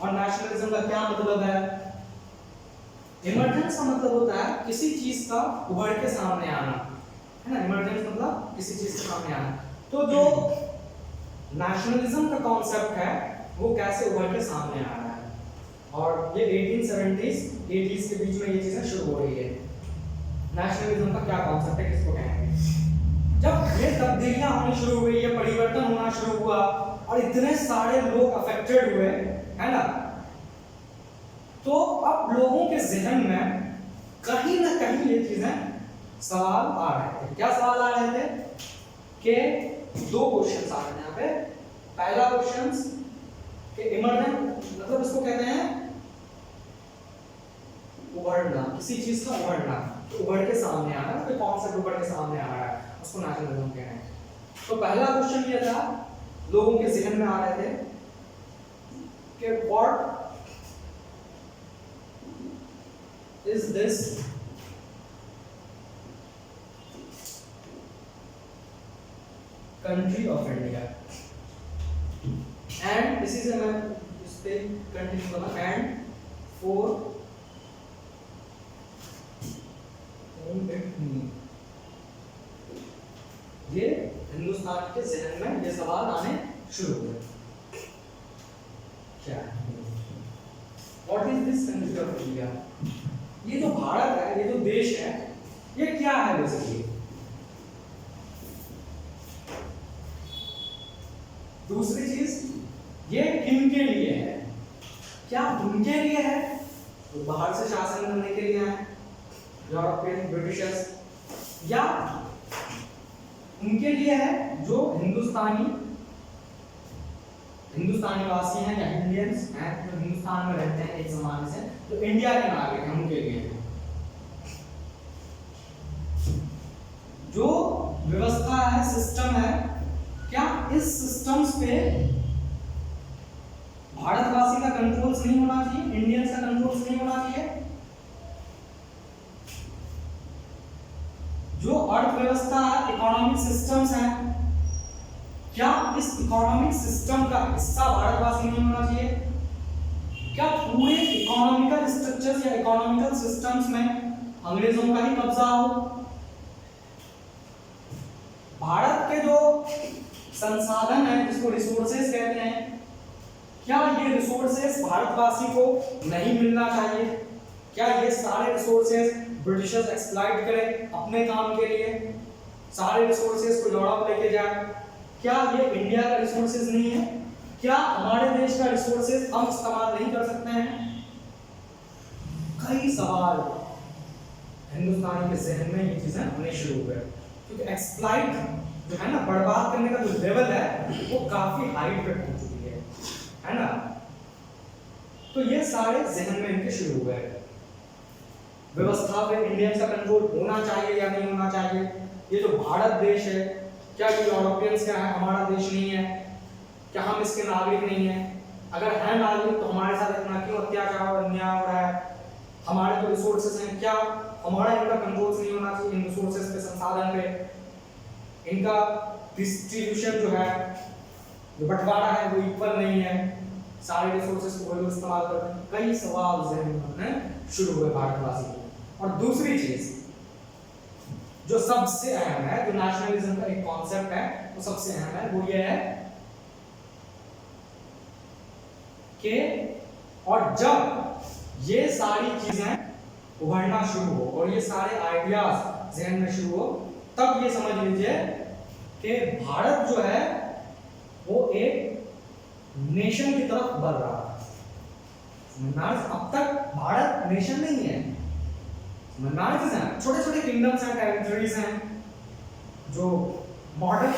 Speaker 1: और नेशनलिज्म का क्या मतलब है? इमर्जेंस का मतलब होता है किसी चीज का उभर के सामने आना, है ना, इमर्जेंस मतलब किसी चीज के सामने आना। तो जो नेशनलिज्म का कॉन्सेप्ट है वो कैसे उभर के सामने आ रहा है, और ये 1870s 80s के बीच में ये चीजें शुरू हो रही है। नेशनलिज्म का क्या कॉन्सेप्ट है, किसको कहेंगे? जब ये तब्दीलियां होनी शुरू हुई, ये परिवर्तन होना शुरू हुआ और इतने सारे लोग अफेक्टेड हुए, है ना, तो अब लोगों के ज़हन में कहीं ना कहीं ये चीजें सवाल आ रहे थे। क्या सवाल आ रहे थे? कि दो क्वेश्चंस आ रहे हैं यहाँ पे। पहला क्वेश्चन कि इमर्जेंस मतलब इसको कहते हैं उभरना, किसी चीज का उभरना, तो उभर के सामने आना, कोई कॉन्सेप्ट उभर के सामने आ रहा है, उसको नेशनलिज्म कहते हैं। तो पहला क्वेश्चन ये था, लोगों के ज़हन में आ रहे थे कि what is this country of India, and इसी से मैं इस पे कंटिन्यू करूंगा, एंड फॉर ये हिंदुस्तान के ज़हन में ये सवाल आने शुरू हुए। क्या what is this country of India? ये जो भारत है, ये जो देश है, ये क्या है बेसिकली? दूसरी चीज, ये किनके लिए है? क्या उनके लिए है तो बाहर से शासन करने के लिए है, यूरोपियन ब्रिटिशर्स, या उनके लिए है जो हिंदुस्तानी वासी हैं या इंडियंस हैं जो हिंदुस्तान में रहते हैं एक जमाने से, जो इंडिया के नागरिक हैं, उनके लिए? जो व्यवस्था है, सिस्टम है, क्या इस सिस्टम्स पे भारतवासी का कंट्रोल्स नहीं होना चाहिए, इंडियंस का कंट्रोल्स नहीं होना चाहिए? जो अर्थव्यवस्था है, इकोनॉमिक सिस्टम्स हैं, क्या इस इकोनॉमिक सिस्टम का हिस्सा भारतवासी नहीं होना चाहिए? क्या पूरे इकोनॉमिकल स्ट्रक्चर्स या इकोनॉमिकल सिस्टम्स में अंग्रेजों का ही कब्जा हो? भारत के जो संसाधन है, जिसको रिसोर्सेज कहते हैं, क्या ये रिसोर्सेज भारतवासी को नहीं मिलना चाहिए? क्या ये सारे रिसोर्सेज ब्रिटिशर्स एक्सप्लॉइट करें अपने काम के लिए, सारे रिसोर्सेज को यूरोप लेके जाए? क्या ये इंडिया का रिसोर्सेज नहीं है? क्या हमारे देश का रिसोर्सेज हम इस्तेमाल नहीं कर सकते हैं? कई सवाल हिंदुस्तानी के ज़हन में ये चीजें होने शुरू हुए, क्योंकि एक्सप्लॉइट जो है ना, बर्बाद करने का जो लेवल है वो काफी हाई पे पहुंच चुकी है ना। तो ये सारे ज़हन में इनके शुरू हुए। व्यवस्था पे इंडियंस का कंट्रोल होना चाहिए या नहीं होना चाहिए? ये जो भारत देश है, क्या ये यूरोपियंस का है, हमारा देश नहीं है? क्या हम इसके नागरिक नहीं है? अगर है नागरिक तो हमारे साथ इतना क्यों अत्याचार और अन्याय हो रहा है? हमारे जो रिसोर्सेज हैं, क्या हमारा इनका कंट्रोल नहीं होना चाहिए? इन रिसोर्सेज पे, संसाधन पे इनका डिस्ट्रीब्यूशन जो है, जो बंटवारा है, वो इक्वल नहीं है, सारे रिसोर्सेज को वो लोग इस्तेमाल करते हैं। कई सवाल ज़हन में शुरू हुए भारतवासी को। और दूसरी चीज जो सबसे अहम है, जो नेशनलिज्म का एक कॉन्सेप्ट है, वो सबसे अहम है, वो ये है कि और जब ये सारी चीजें उभरना शुरू हो और ये सारे आइडियाज ज़हन में शुरू हो, तब ये समझ लीजिए कि भारत जो है वो एक नेशन की तरफ बढ़ रहा है। अब तक भारत नेशन नहीं है, छोटे छोटे किंगडम्स हैं, टेरिटरीज हैं, जो मॉडर्न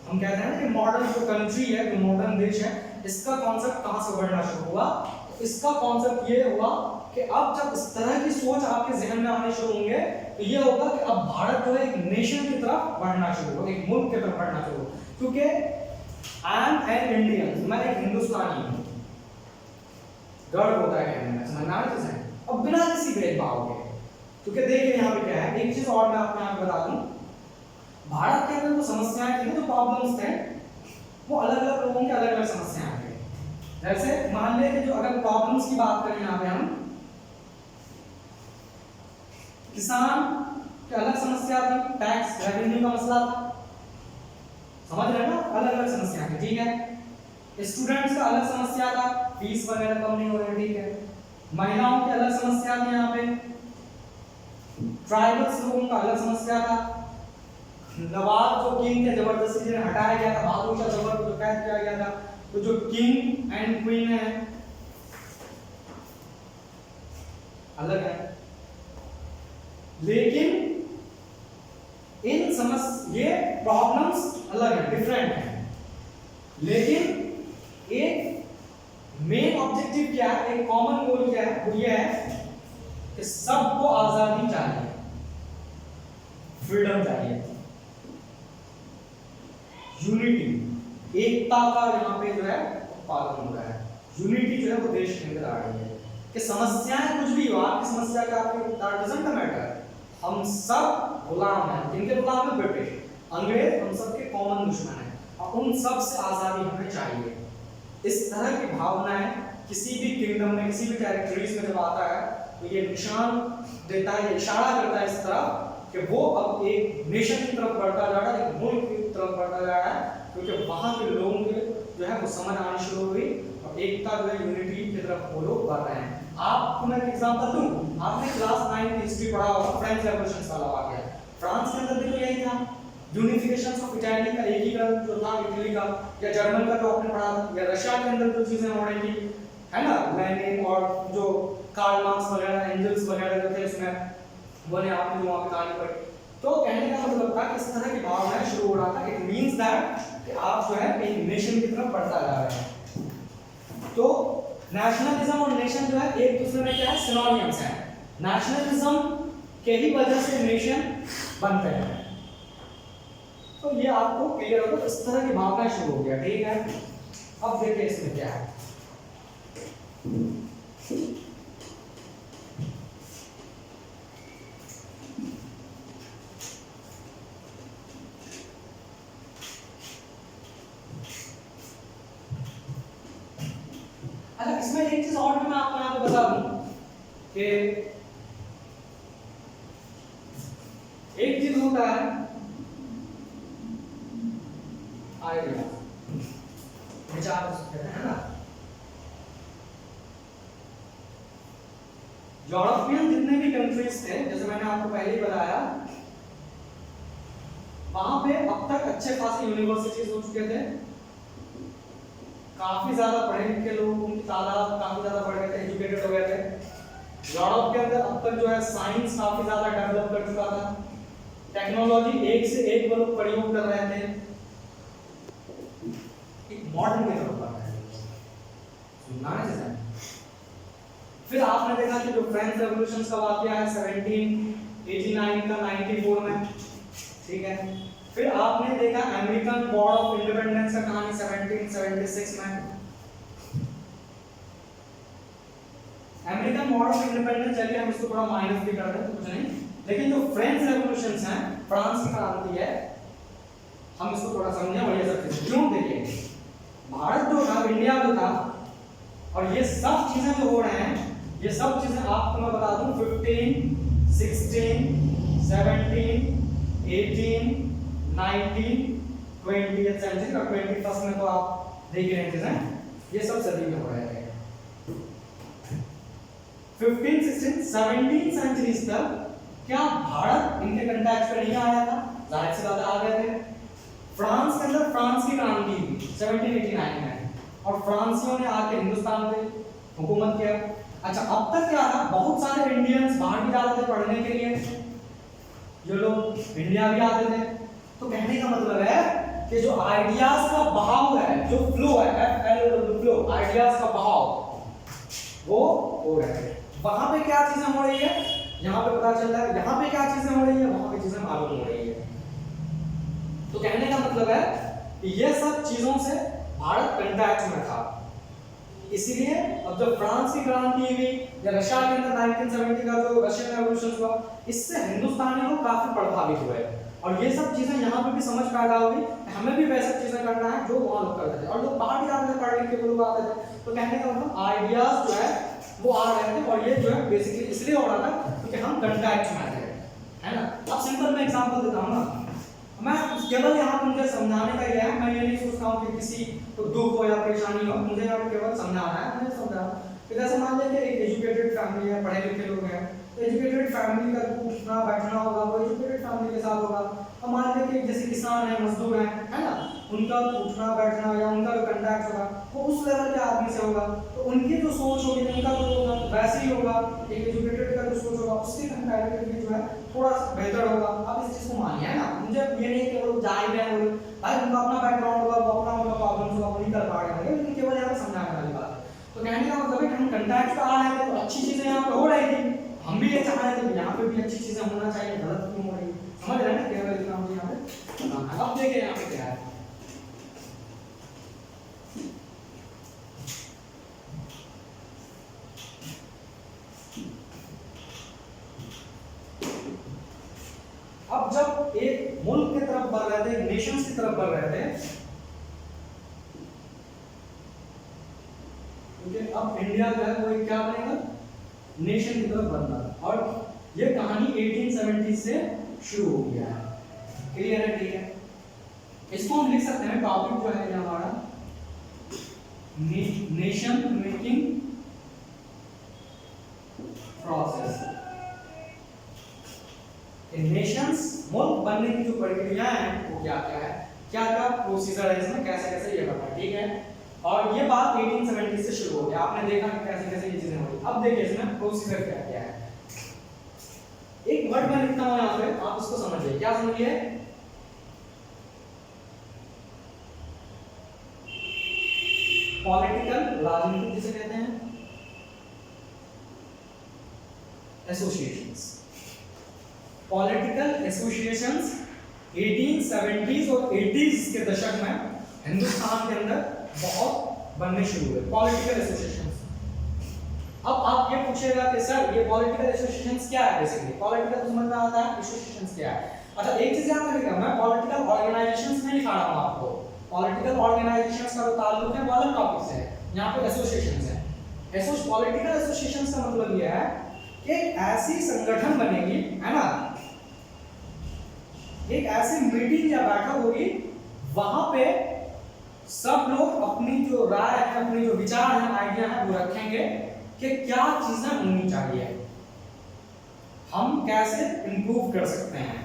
Speaker 1: हम कहते हैं ना कि मॉडर्न जो कंट्री है, जो मॉडर्न देश है, इसका कॉन्सेप्ट कहां से बढ़ना शुरू हुआ? इसका कॉन्सेप्ट ये हुआ कि अब जब इस तरह की सोच आपके जहन में आने शुरू होंगे तो ये होगा कि अब भारत जो है एक नेशन की तरफ बढ़ना शुरू हो, एक मुल्क की तरफ बढ़ना शुरू हो, क्योंकि आई एम एन इंडियन, मैं एक हिंदुस्तानी हूं, गर्व होता है कहने में, समझना है? अब बिना किसी भेदभाव के, क्योंकि देखिए यहाँ पे क्या है, एक चीज और मैं आपको यहाँ पे बता दूं, भारत के अंदर जो समस्याएं थी, जो प्रॉब्लम्स थे, वो अलग अलग लोगों की अलग अलग समस्याएं थी। जैसे मान लें कि जो अगर प्रॉब्लम्स की बात करें यहाँ पे हम, किसान की अलग समस्या थी, टैक्स रेवेन्यू का मसला था, समझ रहे हैं ना, अलग अलग समस्या थी, ठीक है। स्टूडेंट्स का अलग समस्या था, फीस वगैरह कम नहीं हो रही, ठीक है। महिलाओं की अलग समस्या थी, यहाँ पे ट्राइबल्स लोगों का अलग समस्या था, नवाब जो किंग थे जबरदस्ती जिन्हें हटाया गया था, बहादुर शाह जफर को जो कैद किया गया था, तो जो किंग एंड क्वीन है अलग है, लेकिन इन ये प्रॉब्लम्स अलग है, डिफरेंट है, लेकिन एक मेन ऑब्जेक्टिव क्या है, एक कॉमन गोल क्या है, वो ये है कि सबको आजादी चाहिए, फ्रीडम चाहिए, यूनिटी, एकता का यहाँ पे जो है पालन हो रहा है, यूनिटी जो है वो देश के अंदर आ रही है कि समस्याएं कुछ भी हो, आपकी समस्या का आपके दैट डजंट मैटर, हम सब गुलाम हैं, किनके गुलाम हैं? ब्रिटिश, अंग्रेज, हम सबके कॉमन दुश्मन हैं और उन सब से आजादी हमें चाहिए। इस तरह की भावनाएं किसी भी किंगडम में, किसी भी टेरिटरीज में जब आता है तो ये निशान देता है, इशारा करता है इस तरह कि वो अब एक नेशन की तरफ बढ़ता जा रहा है, एक मुल्क की तरफ बढ़ता जा रहा है, क्योंकि वहां के लोगों के जो है वो समझ आनी शुरू हुई और एकता जो है यूनिटी की तरफ वो लोग बढ़ रहे हैं। आपको मैं एक एग्जांपल दूं, आपने क्लास 9 की हिस्ट्री पढ़ा होगा, फ्रेंच रेवोल्यूशन वाला आ गया, फ्रांस के अंदर भी तो यही था, यूनिफिकेशन ऑफ इटली का एकीकरण जो था इटली का, या जर्मन का जो आपने पढ़ा था, या रशिया के अंदर जो चीजें हो रही थी, है ना, लेनिन और जो कार्ल मार्क्स वगैरह, एंजल्स वगैरह जो थे उसमें, वो ने आपने जो वहां पे कहानी पढ़ी, तो कहने का मतलब था कि इस तरह की भावना शुरू हो रहा था, इट मींस दैट कि आप जो है एक नेशन की तरफ बढ़ता जा रहे हैं। तो नेशनलिज्म और नेशन जो है एक दूसरे में क्या है, सिनोनिम्स हैं, नेशनलिज्म के ही वजह से नेशन बनते हैं, तो ये आपको क्लियर होगा, इस तरह की भावना शुरू हो गया, ठीक है। अब देखिए इसमें क्या है, अच्छा इसमें एक चीज और भी मैं आपको यहाँ पे बता दूं कि एक चीज होता है आइडिया, विचार सकते हैं ना, यूरोपियन जितने भी कंट्रीज थे, जैसे मैंने आपको पहले ही बताया, वहां पे अब तक अच्छे खासे यूनिवर्सिटीज हो चुके थे, काफी ज्यादा पढ़े लिखे लोगों की तादाद काफी ज्यादा बढ़ गए थे, एजुकेटेड हो गए थे। यूरोप के अंदर अब तक जो है साइंस काफी ज्यादा डेवलप कर चुका था, टेक्नोलॉजी एक से एक वो लोग प्रयोग कर रहे थे, एक मॉडर्न की तरफ बढ़ रहे थे, सुनना है। फिर आपने देखा कि जो फ्रेंच रेवोल्यूशन का वाकया है 1789 का 94 में, ठीक है। फिर आपने देखा अमेरिकन वॉर ऑफ इंडिपेंडेंस का कहानी 1776 में, अमेरिकन वॉर ऑफ इंडिपेंडेंस, चलिए हम इसको थोड़ा माइनस भी कर दें तो कुछ नहीं, लेकिन जो फ्रेंच रेवोल्यूशंस हैं, फ्रांस की क्रांति है, हम इसको थोड़ा समझें और ये सब चीजें क्यों। देखिए भारत जो था, इंडिया जो था, और ये सब चीजें जो हो रहे हैं, ये सब चीजें आपको मैं बता दूं 15, 16, 17, 18, 19, 20th सेंचुरी और 21st में तो आप देख रहे हैं चीजें, ये सब सदी में हो रहे थे। 15, 16, 17 सेंचुरीज तक क्या भारत इनके कंटेक्ट पे नहीं आया था? जाहिर सी बात आ गए थे। फ्रांस के अंदर फ्रांस की क्रांति हुई 1789 में, और फ्रांसीसियों ने आके हिंदुस्तान पे हुकूमत किया, अच्छा, अब तक क्या था, बहुत सारे इंडियंस बाहर भी जाते थे पढ़ने के लिए, जो लोग इंडिया भी आते थे। तो कहने का मतलब है कि जो आइडियाज का बहाव है, जो फ्लो है, फ्लो, आइडियाज का बहाव वो हो रहा है। वहां पे क्या चीजें हो रही है, यहाँ पे पता चल रहा है, यहाँ पे क्या चीजें हो रही है, वहां पे चीजें मालूम हो रही है। तो कहने का मतलब है कि ये सब चीजों से भारत कंटैक्ट में था। इसीलिए अब जब फ्रांस की क्रांति हुई या रशिया के अंदर 1970 का जो रशियन रेवोल्यूशन हुआ, इससे हिंदुस्तानी लोग काफी प्रभावित हुए और ये सब चीजें यहाँ पे भी समझ पैदा हुई, हमें भी वैसे चीजें करना है जो वहाँ लोग करते थे, और लोग बाहर भी जाते थे, पढ़ लिख के लोग आते थे। तो कहने का मतलब आइडियाज जो है वो आ रहे थे, और ये जो है बेसिकली इसलिए हो रहा था क्योंकि हम कंटैक्ट में थे, है ना। अब सिंपल मैं एग्जांपल देता हूँ ना, मैं केवल यहाँ पे मुझे समझाने का ये है, मैं ये नहीं सोचता हूँ कि किसी को दुख हो या परेशानी हो, मुझे यहाँ पे केवल समझाना है, मुझे समझाना कि जैसे मान लिया कि एक एजुकेटेड फैमिली है, पढ़े लिखे लोग हैं, तो एजुकेटेड फैमिली का उठना बैठना होगा वो एजुकेटेड फैमिली के साथ होगा। अब मान लिया कि जैसे किसान है, मजदूर है ना, उनका उठना बैठना या उनका जो कंटैक्ट होगा वो उस लेवल के आदमी से होगा, तो उनकी जो सोच होगी उनका जो होगा वैसे ही होगा, एक एजुकेटेड का जो सोच होगा उसके कंपैरेटिवली जो है थोड़ा बेहतर होगा। आप इस चीज को मानिए, है ना, मुझे ये नहीं कि वो जाए गए हैं, भाई उनका अपना बैकग्राउंड होगा, वो अपना उनका प्रॉब्लम्स होगा, वो नहीं कर पा रहे हैं, लेकिन केवल यहाँ पे समझाने वाली बात है। तो कहने का मतलब है कि हम कंटैक्ट पे आ रहे थे तो अच्छी चीजें यहाँ पे हो रही थी, हम भी ये चाह रहे थे कि यहाँ पे भी अच्छी चीजें होना चाहिए, गलत क्यों हो रही है, समझ रहे हैं ना, केवल इतना मुझे यहाँ पे। अब देखिए यहाँ पे क्या है, अब जब एक मुल्क की तरफ बढ़ रहे थे, नेशंस की तरफ बढ़ रहे थे, क्योंकि अब इंडिया जो है वो क्या बनेगा, नेशन की तरफ बढ़ना, और ये कहानी 1870 से शुरू हो गया है। क्लियर है, ठीक है। इसको हम लिख सकते हैं, टॉपिक जो है हमारा नेशन मेकिंग प्रोसेस। नेशंस मुल्क बनने की जो प्रक्रिया है वो क्या क्या है, क्या क्या प्रोसीजर है इसमें, कैसे कैसे ये करना है, ठीक है। और ये बात 1870 से शुरू हो गया, आपने देखा कि कैसे कैसे ये चीजें हुई। अब देखिए इसमें प्रोसीजर क्या क्या है, एक वर्ड मैं लिखता हूं यहां पे, आप इसको समझिए, क्या समझिए, पॉलिटिकल, राजनीति जिसे कहते हैं, एसोसिएशंस, पॉलिटिकल एसोसिएशंस 1870s और 80s के दशक में हिंदुस्तान के अंदर बहुत बनने शुरू हुए पॉलिटिकल एसोसिएशंस। अब आप ये पूछेगा कि सर ये पॉलिटिकल एसोसिएशंस क्या है, बेसिकली पॉलिटिकल तो समझ में आता है, एसोसिएशंस क्या है। अच्छा, एक चीज याद रखिएगा, मैं पॉलिटिकल ऑर्गेनाइजेशंस नहीं लिखा रहा हूं आपको, पॉलिटिकल ऑर्गेनाइजेशंस का जो ताल्लुक है वो अलग टॉपिक से है, यहाँ पे एसोसिएशंस है। पॉलिटिकल एसोसिएशंस का मतलब ये है कि एक ऐसी संगठन बनेगी, है ना, एक ऐसी मीटिंग या बैठक होगी, वहां पे सब लोग अपनी जो राय है, अपनी जो विचार है, आइडिया है, वो रखेंगे कि क्या चीजें होनी चाहिए, हम कैसे इंप्रूव कर सकते हैं,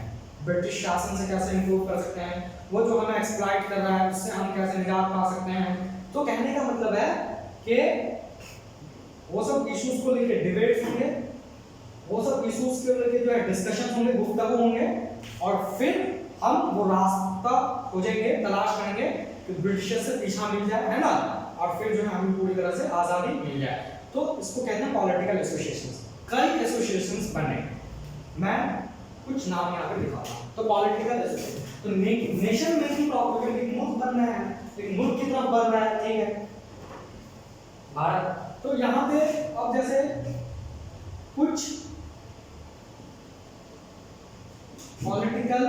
Speaker 1: ब्रिटिश शासन से कैसे इंप्रूव कर सकते हैं, वो जो हमें एक्सप्लॉइट कर रहा है उससे हम कैसे निजात पा सकते हैं। तो कहने का मतलब है कि वो सब इश्यूज को लेकर डिबेट्स होंगे, वो सब इश्यूज के लेकर जो है डिस्कशन होंगे, गुफ्तगू होंगे, और फिर हम वो रास्ता खोजेंगे, तलाश करेंगे कि ब्रिटिशर्स से पीछा मिल जाए, है ना, और फिर जो है हमें पूरी तरह से आजादी मिल जाए। तो इसको कहते हैं पॉलिटिकल एसोसिएशंस। कई एसोसिएशंस बने, मैं कुछ नाम यहाँ पे लिखा हूँ। तो पॉलिटिकल एसोसिएशन, तो नेशन मेकिंग प्रोग्राम, एक मुल्क बन रहा है, एक मुल्क की तरफ बढ़ रहा है, ठीक है, भारत। तो यहाँ पे अब जैसे कुछ पॉलिटिकल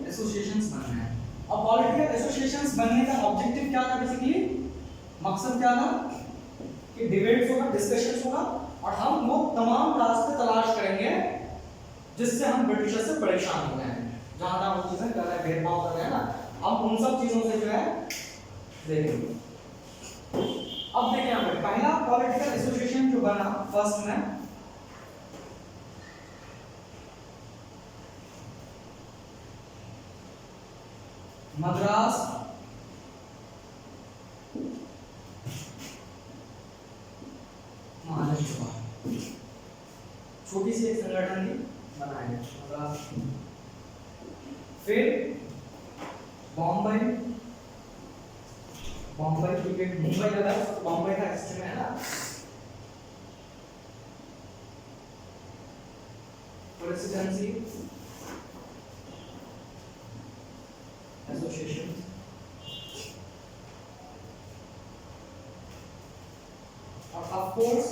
Speaker 1: एसोसिएशंस बन रहे हैं। अब पॉलिटिकल एसोसिएशंस बनने का ऑब्जेक्टिव क्या था, बेसिकली मकसद क्या था कि डिबेट्स होगा, डिस्कशंस होगा, और हम वो तमाम रास्ते तलाश करेंगे जिससे हम ब्रिटिशर से परेशान हो गए हैं, जहां तक वो चीजें कर रहे हैं, भेदभाव कर रहे हैं ना, हम उन सब चीजों से जो है देखेंगे। अब देखिए यहाँ पे पहला पॉलिटिकल एसोसिएशन जो बना फर्स्ट में, मद्रास से एक संगठन भी बनाया गया। मतलब फिर बॉम्बे क्योंकि मुंबई का था, बॉम्बे का हिस्ट्री में है ना, प्रेसिडेंसी एसोसिएशन, और of course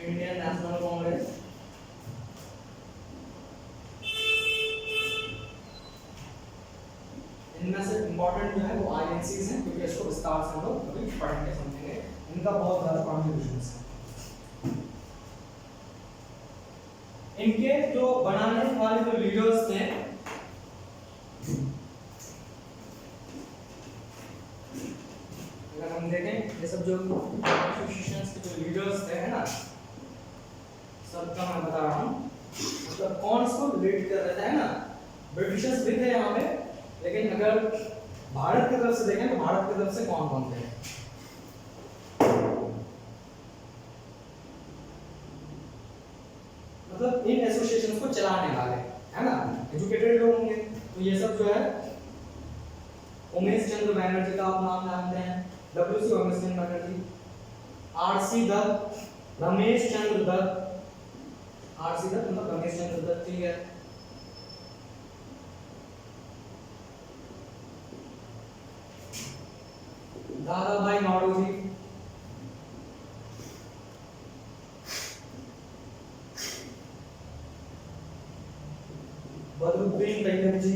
Speaker 1: Indian national Congress, इनमें से इंपॉर्टेंट जो है वो आईएनसीज हैं, क्योंकि इसको विस्तार से हम लोग अभी पढ़ेंगे समझेंगे, इनका बहुत ज्यादा कॉन्ट्रिब्यूशंस है। इनके जो बनाने वाले जो लीडर्स थे, अगर हम देखें ये सब जो एसोसिएशंस के जो लीडर्स थे है ना, सबका मैं बता रहा हूँ, मतलब कौन इसको लीड कर रहे थे है ना, ब्रिटिशर्स भी थे यहाँ पे, लेकिन अगर भारत की तरफ से देखें तो भारत की तरफ से कौन कौन थे, मतलब इन एसोसिएशंस को चलाने वाले है ना, एजुकेटेड लोग होंगे। तो ये सब जो है उमेश चंद्र बैनर्जी का आप नाम जानते हैं, WC Umesh Chandra Banerjee, RC Dutt, Ramesh Chandra Dutt, RC Dutt मतलब रमेश चंद्र दत्त, ठीक है। दादाभाई नौरोजी, बदरुद्दीन तैयब जी,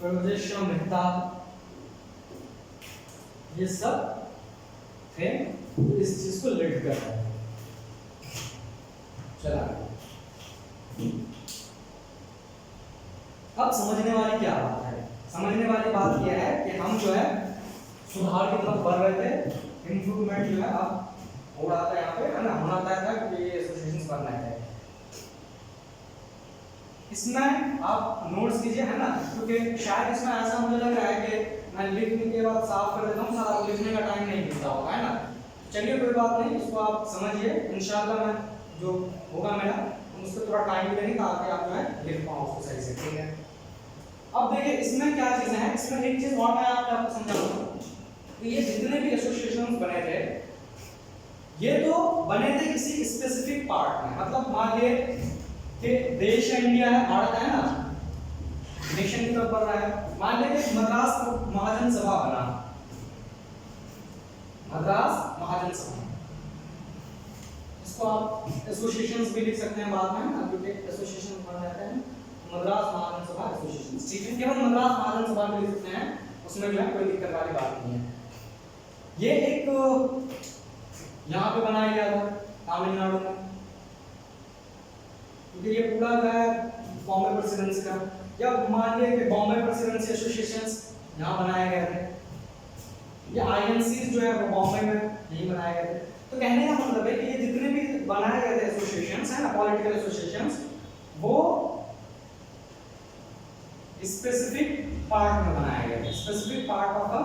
Speaker 1: फिरोजेश मेहता, ये सब थे इस चीज को लीड कर रहे हैं। चला अब समझने वाली क्या बात है, समझने वाली बात यह है कि हम जो है सुधार की तरफ बढ़ रहे थे, इंप्रूवमेंट जो है अब हो रहा था यहाँ पे है ना, होना था कि ये एसोसिएशंस बनना है। इसमें आप नोट्स कीजिए है ना, क्योंकि शायद इसमें ऐसा मुझे लग रहा है कि मैं लिखने के बाद साफ कर देता हूँ, सारा लिखने का टाइम नहीं मिलता होगा है ना। चलिए कोई बात नहीं, इसको आप समझिए, इंशाल्लाह मैं जो होगा मेरा उसको थोड़ा टाइम देंगे ताकि आप जो है लिख पाओ उसको सही से, ठीक है। अब देखिए इसमें क्या चीजें हैं, इसमें एक चीज और मैं आपको समझाऊंगा कि ये जितने भी एसोसिएशंस बने थे ये तो बने थे किसी स्पेसिफिक पार्ट में, मतलब मान लीजिए कि देश है इंडिया है, भारत है ना, नेशन की तरफ बढ़ रहा है, मान लीजिए मद्रास महाजन सभा बना, मद्रास महाजन सभा, इसको आप एसोसिएशंस भी लिख सकते हैं बाद में ना, क्योंकि एसोसिएशन बन जाते हैं मद्रास महाजन सभा एसोसिएशन, ठीक है, केवल मद्रास महाजन सभा भी लिख सकते हैं, उसमें जो है कोई दिक्कत वाली बात नहीं है। ये एक यहाँ पे बनाया गया था तमिलनाडु में, क्योंकि ये पूरा जो है बॉम्बे प्रेसिडेंसी का, या मान लीजिए कि बॉम्बे प्रेसिडेंसी एसोसिएशंस यहाँ बनाए गए थे, ये आईएनसीज जो है वो बॉम्बे में यही बनाए गए थे। तो कहने का मतलब है कि ये जितने भी बनाए गए थे एसोसिएशंस है ना, पॉलिटिकल एसोसिएशंस, वो स्पेसिफिक पार्ट में बनाए गए थे, specific part of a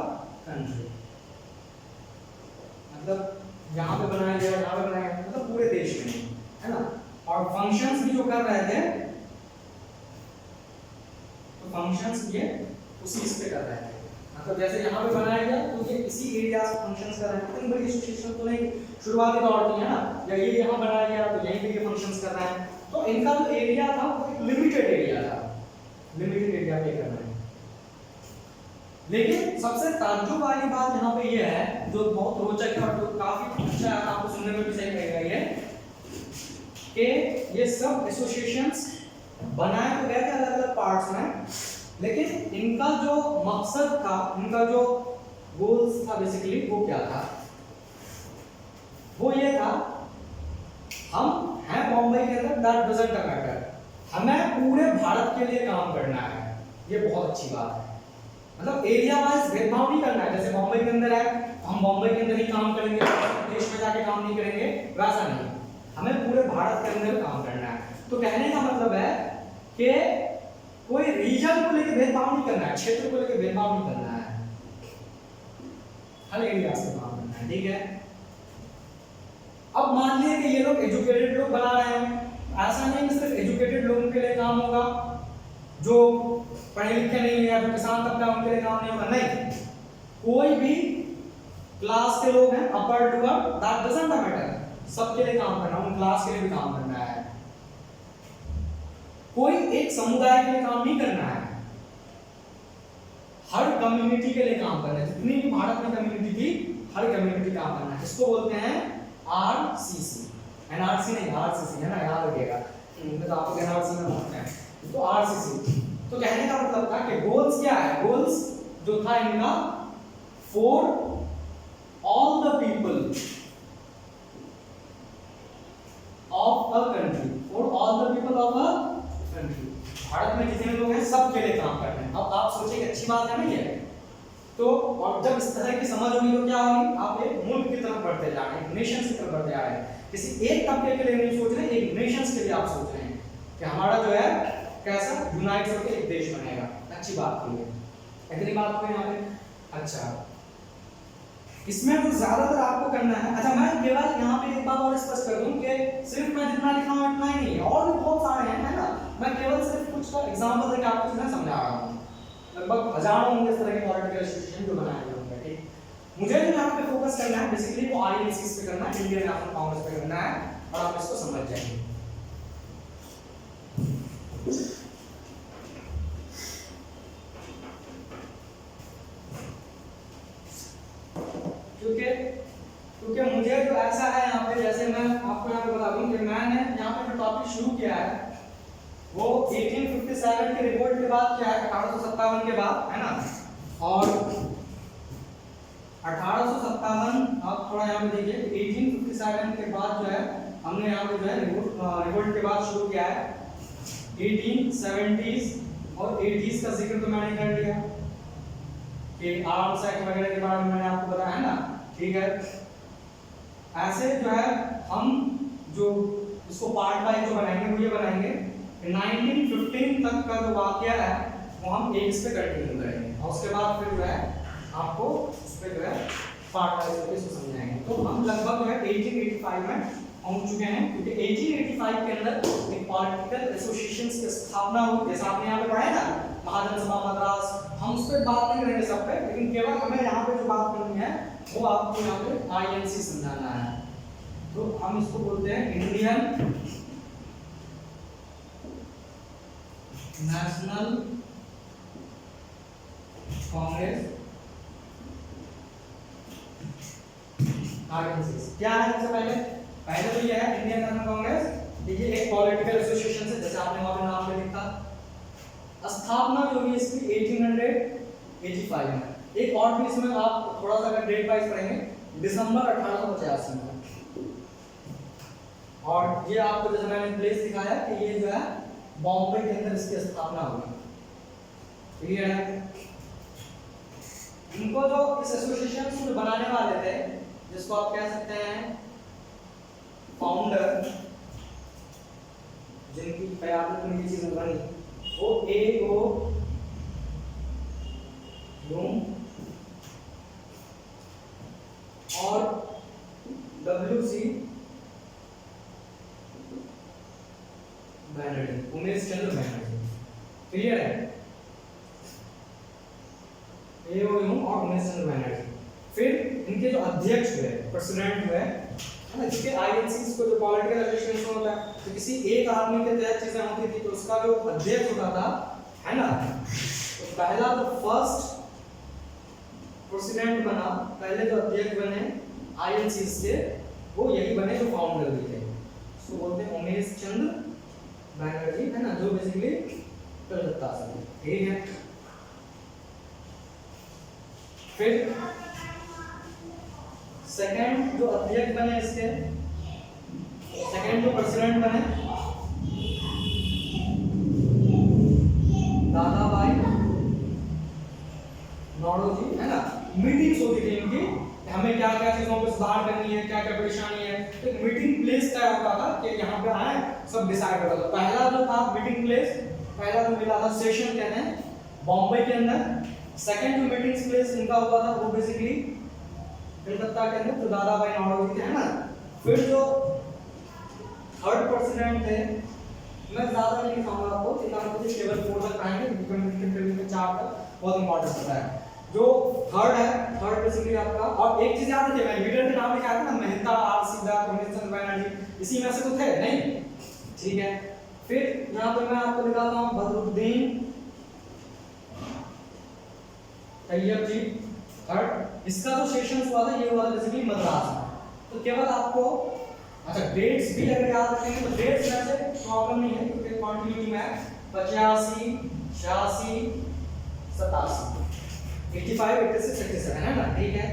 Speaker 1: country, मतलब यहाँ पे बनाया गया, यहाँ पे बनाया गया, मतलब पूरे देश में है ना। और फंक्शंस भी जो कर रहे थे, तो फंक्शंस ये उसी इस पे कर रहे थे, मतलब जैसे यहाँ पे बनाया गया तो ये इसी एरिया से फंक्शंस कर रहे हैं, इतनी बड़ी एसोसिएशन तो नहीं शुरुआती दौर की है ना, या ये यहाँ बनाया गया तो यहीं पे ये फंक्शंस कर रहे हैं, तो इनका जो एरिया था वो एक लिमिटेड एरिया था, लिमिटेड एरिया पे कर रहे हैं। लेकिन सबसे ताज्जुब वाली बात यहाँ पे ये है, जो बहुत रोचक है और जो काफी अच्छा है, आपको सुनने में भी सही लगेगा ये, कि ये सब एसोसिएशंस बनाए तो गए थे अलग अलग पार्ट्स में, लेकिन इनका जो मकसद था, इनका जो गोल्स था बेसिकली, वो क्या था, वो ये था, हम हैं बॉम्बे के अंदर, दैट डजंट मैटर, हमें पूरे भारत के लिए काम करना है। ये बहुत अच्छी बात है, मतलब एरिया वाइज भेदभाव नहीं करना है, जैसे बॉम्बे के अंदर है हम बॉम्बे के अंदर ही काम करेंगे, देश में जाके काम नहीं करेंगे, वैसा नहीं, हमें पूरे भारत के अंदर काम करना है। तो कहने का मतलब है कि कोई रीजन को लेकर भेदभाव नहीं करना है, क्षेत्र को लेकर भेदभाव नहीं करना है, हर एरिया से काम करना है, ठीक है। अब मान लिया कि ये लोग एजुकेटेड लोग बना रहे हैं, ऐसा नहीं कि सिर्फ एजुकेटेड लोगों के लिए काम होगा, जो पढ़े लिखे नहीं है, जो किसान तबका उनके लिए काम नहीं होगा, नहीं, कोई भी क्लास के लोग हैं, upper lower, that doesn't matter, सबके लिए काम करना, उन क्लास के लिए भी काम करना है, कोई एक समुदाय के लिए काम नहीं करना है, हर कम्युनिटी के लिए काम करना है, जितनी भी भारत में कम्युनिटी थी हर कम्युनिटी काम करना है। इसको बोलते हैं आरसीसी, एनआरसी नहीं, आरसीसी है ना, याद रखिएगा, तो आपको एनआरसी में पढ़ना है, तो आरसीसी। तो कहने का मतलब था कि गोल्स क्या है, गोल्स जो था इनका for all the people of a country, for all the people of a country, Bharat में जितने लोग हैं सबके लिए काम करना है। अब आप सोचिए अच्छी बात है नहीं है, तो और जब इस तरह की समझ होगी तो क्या होगी, आप एक मुल्क की तरफ बढ़ते जा रहे हैं, नेशंस की तरफ बढ़ते आ रहे हैं, किसी एक तबके के लिए नहीं सोच रहे, एक नेशंस के लिए आप सोच रहे हैं कि हमारा जो है कैसा यूनाइट होकर एक देश बनेगा, अच्छी बात की है, इतनी बात को यहाँ पे। अच्छा, इसमें तो ज्यादातर आपको करना है। अच्छा, मैं केवल यहाँ पे एक बात और स्पष्ट कर दूं कि सिर्फ मैं जितना लिखा हूँ इतना ही नहीं है, और भी बहुत सारे हैं, है ना, मैं केवल सिर्फ कुछ का एग्जांपल देकर आपको चीजें समझा रहा हूँ, लगभग हजारों होंगे इस तरह के पॉलिटिकल एसोसिएशन जो बनाए गए होंगे, ठीक। मुझे जो यहाँ पे फोकस करना है बेसिकली वो आईएनसी पे करना है, इंडियन नेशनल कांग्रेस पे करना है, और आप इसको समझ जाएंगे। क्योंकि मुझे जो ऐसा है यहाँ पे, जैसे मैं आपको यहाँ पे बता दूं कि मैंने यहाँ पे जो टॉपिक शुरू किया है वो 1857 के रिवोल्ट के बाद क्या है, 1857 के बाद, है ना, और 1857 आप थोड़ा यहाँ पे देखिए, 1857 के बाद जो है हमने यहाँ पे जो है रिवोल्ट के बाद शुरू किया है, 1870s और 80s का जिक्र तो मैंने कर लिया कि आर्म्स एक्ट वगैरह के बारे में मैंने आपको बताया है ना, ठीक है। ऐसे जो है हम जो इसको पार्ट वाइज जो बनाएंगे वो ये बनाएंगे 1915 तक का जो वाकया है वो हम एक पे कंटिन्यू करेंगे, और उसके बाद फिर जो है आपको उस पे जो है पार्ट वाइज इसको समझाएंगे। तो हम लगभग जो है 1885 में पहुंच चुके हैं, क्योंकि 1885 के अंदर एक पॉलिटिकल एसोसिएशंस की स्थापना हुई, जैसा आपने यहाँ पे पढ़ा है ना, महाजन सभा मद्रास, हम उस पर बात नहीं करेंगे सब पे, लेकिन केवल हमें यहाँ पे जो बात करनी है वो आपको यहाँ पे आईएनसी समझाना है। तो हम इसको बोलते हैं इंडियन नेशनल कांग्रेस, आईएनसी। क्या है सबसे पहले तो ये है इंडियन नेशनल कांग्रेस, देखिए एक पॉलिटिकल एसोसिएशन से, जैसे आपने वहां पे नाम में लिखा, स्थापना जो हुई इसकी 1885 में। एक और भी इसमें आप थोड़ा सा अगर डेट वाइज पढ़ेंगे, दिसंबर 1885 में। और ये आपको जैसे मैंने प्लेस दिखाया कि ये जो है बॉम्बे के अंदर इसकी स्थापना हुई, क्लियर है। इनको जो इस एसोसिएशन को बनाने वाले थे, जिसको आप कह सकते हैं फाउंडर, जिनकी क़यादत में ये चीज़ बनी, वो A.O. ह्यूम और W.C. बैनर्जी, उमेश चंद्र बैनर्जी, क्लियर है। A.O. ह्यूम और उमेश चंद्र बैनर्जी। फिर इनके जो अध्यक्ष हुए, प्रेसिडेंट हुए, है ना, जिसके आईएनसी को जो पॉलिटिकल एसोसिएशन होता है, तो किसी एक आदमी के तहत चीजें होती थी, तो उसका जो अध्यक्ष होता था, है ना, तो पहला जो फर्स्ट प्रेसिडेंट बना, पहले जो अध्यक्ष बने आईएनसी के, वो यही बने जो फाउंडर भी थे, उसको बोलते हैं उमेश चंद्र बैनर्जी, है ना, जो बेसिकली कलकत्ता से, ठीक है। फिर सेकंड जो अध्यक्ष बने इसके, सेकंड जो प्रेसिडेंट बने दादा भाई नौरोजी, है ना, मीटिंग्स होती थी इनकी, हमें क्या क्या चीजों को सुधार करनी है, क्या क्या परेशानी है। तो एक मीटिंग प्लेस तय होता था कि यहाँ पे आए सब डिसाइड होता था। पहला जो था मीटिंग प्लेस, पहला जो मिला था सेशन कहते हैं बॉम्बे के अंदर। सेकंड जो मीटिंग प्लेस इनका हुआ था वो बेसिकली कलकत्ता के अंदर, जो दादा भाई नौरोजी थे, है ना। फिर जो थर्ड प्रेसिडेंट थे, मैं ज्यादा नहीं लिखाऊंगा आपको, इतना मुझे टेबल 4 तक पढ़ाएंगे, डिपेंडेंट टेबल के 4 तक बहुत इंपॉर्टेंट होता है। जो थर्ड है, थर्ड बेसिकली आपका, और एक चीज याद रखिए, मैं लीडर के नाम लिखा था ना, मेहता, आर सीधा, कमिश्नर बनर्जी, इसी में से तो थे नहीं, ठीक है। फिर यहाँ पे मैं आपको दिखाता हूँ बदरुद्दीन तैयब जी थर्ड। इसका जो सेशन हुआ था ये हुआ था बेसिकली मद्रास में। तो केवल आपको अच्छा डेट्स भी अगर याद रखेंगे तो डेट्स में से प्रॉब्लम नहीं है, क्योंकि कंटिन्यूटी में 85, 86, 87, 85, 86, 87 है ना, ठीक है।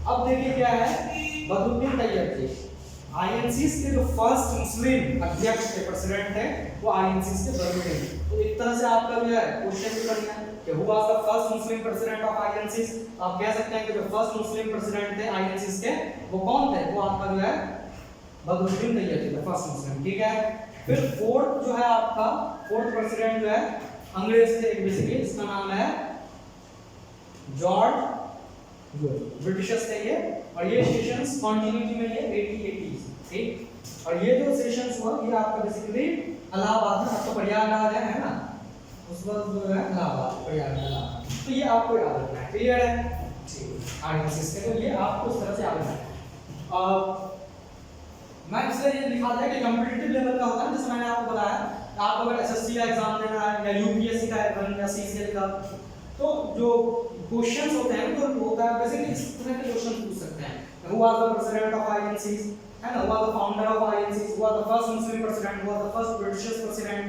Speaker 1: अब देखिए क्या है, बदरुद्दीन तैयब जी आईएनसीस के जो फर्स्ट मुस्लिम अध्यक्ष थे, प्रेसिडेंट थे, वो आईएनसीस के बदरुद्दीन। तो एक तरह से आपका जो है क्वेश्चन भी करना है कि who was the first Muslim president of INCs. आप कह सकते हैं कि जो फर्स्ट मुस्लिम प्रेसिडेंट थे आईएनसीस के वो कौन थे, वो आपका जो है बदरुद्दीन तैयब जी, फर्स्ट मुस्लिम, ठीक है। फिर फोर्थ जो है आपका, फोर्थ प्रेसिडेंट जो है अंग्रेज थे बेसिकली, इसका नाम है जॉर्ज, ब्रिटिशर्स थे ये, और ये सेशंस कंटिन्यूटी में ये 80, ठीक। और ये जो सेशंस हुआ ये आपका बेसिकली इलाहाबाद में, आपको प्रयागराज है ना, उस वक्त जो है इलाहाबाद, प्रयागराज, तो ये आपको याद रखना है, क्लियर है, ठीक। आईएनसीस के तो ये आपको इस तरह से याद रखना है। मैं इसलिए ये लिखा था कि कॉम्पिटिटिव लेवल का होता है, जैसे मैंने आपको बताया, आप अगर एसएससी का एग्जाम देना है या यूपीएससी का एग्जाम या सीसीएल का, तो जो क्वेश्चंस होते हैं तो होता है बेसिकली इस तरह के क्वेश्चन पूछ सकते हैं, who was the president of INCs, है ना, who was the founder of INCs, who was the first Muslim president, who was the first British president,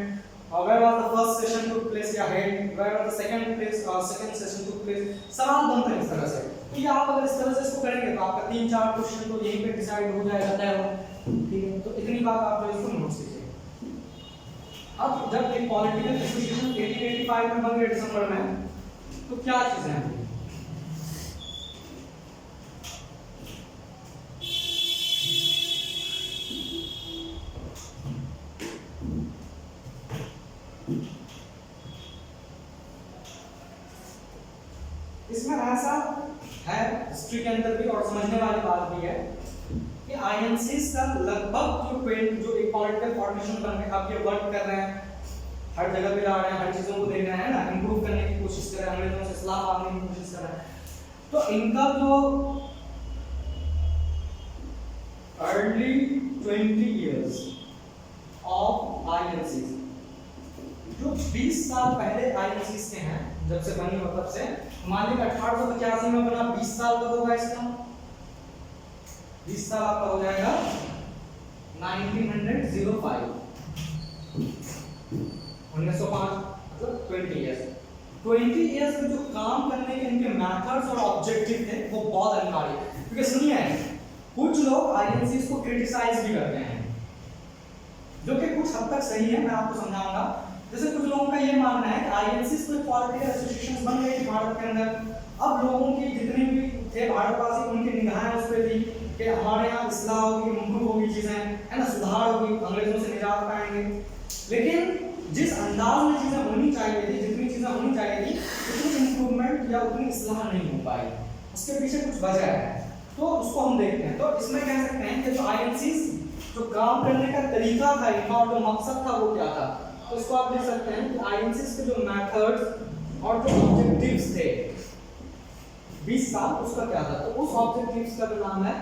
Speaker 1: where was the first session took place या head, where was the second session took place, सवाल बनते हैं इस तरह से। तो ये आप अगर इस तरह से इसको करेंगे तो आपका 3-4 क्वेश्चन तो यहीं पे डिसाइड हो जाएगा, तय हो, ठीक है। तो इतनी बात आप जो इसको नोट कीजिए। अब जब एक पॉलिटिकल एसोसिएशन 1885 में बन गया दिसंबर में, तो क्या चीजें हैं, इसमें ऐसा है हिस्ट्री के अंदर भी और समझने वाली बात भी है कि आईएनसीस का लगभग जो एक पॉलिटिकल फॉर्मेशन बन रहे हैं, आप ये वर्क कर रहे हैं, हर जगह पे जा रहे हैं, हर चीजों को देख रहे हैं ना, इंप्रूव करने की कोशिश कर रहे हैं, अंग्रेजों से इस्लाम लाने की कोशिश कर रहे हैं। तो इनका जो अर्ली 20 इयर्स ऑफ आईएनसीस, जो 20 साल पहले आईएनसीस के हैं, जब से बनी हो तब से, मान लीजिए 1885 में बना, 20 साल का होगा इसका, 20 साल आपका हो जाएगा 1905, 1905 मतलब 20 इयर्स। 20 इयर्स में जो काम करने के इनके मेथड्स और ऑब्जेक्टिव थे वो बहुत अनिवार्य है, क्योंकि सुनिए कुछ लोग आईएनसीस को क्रिटिसाइज भी करते हैं, जो कि कुछ हद तक सही है, मैं आपको समझाऊंगा। जैसे कुछ लोगों का ये मानना है कि आईएनसीस कोई पॉलिटिकल एसोसिएशन बन गई भारत के अंदर, अब लोगों की जितने भी थे भारतवासी उनकी निगाहें उस पर थी कि हमारे यहाँ इस्लाह होगी, इम्प्रूव होगी चीजें, है ना, सुधार होगी, अंग्रेजों से निजात पाएंगे। लेकिन जिस अंदाज में चीजें होनी चाहिए थी, जितनी चीजें होनी चाहिए थी, उतनी इंप्रूवमेंट या उतनी इस्लाह नहीं हो पाई, उसके पीछे कुछ वजह है, तो उसको हम देखते हैं। तो इसमें कह सकते हैं कि जो आईएनसीस जो काम करने का तरीका था, इनका जो मकसद था वो क्या था, तो इसको आप लिख सकते हैं कि आईएनसीस के जो मेथड्स और जो ऑब्जेक्टिव्स थे 20 साल, उसका क्या था। तो उस ऑब्जेक्टिव्स का जो नाम है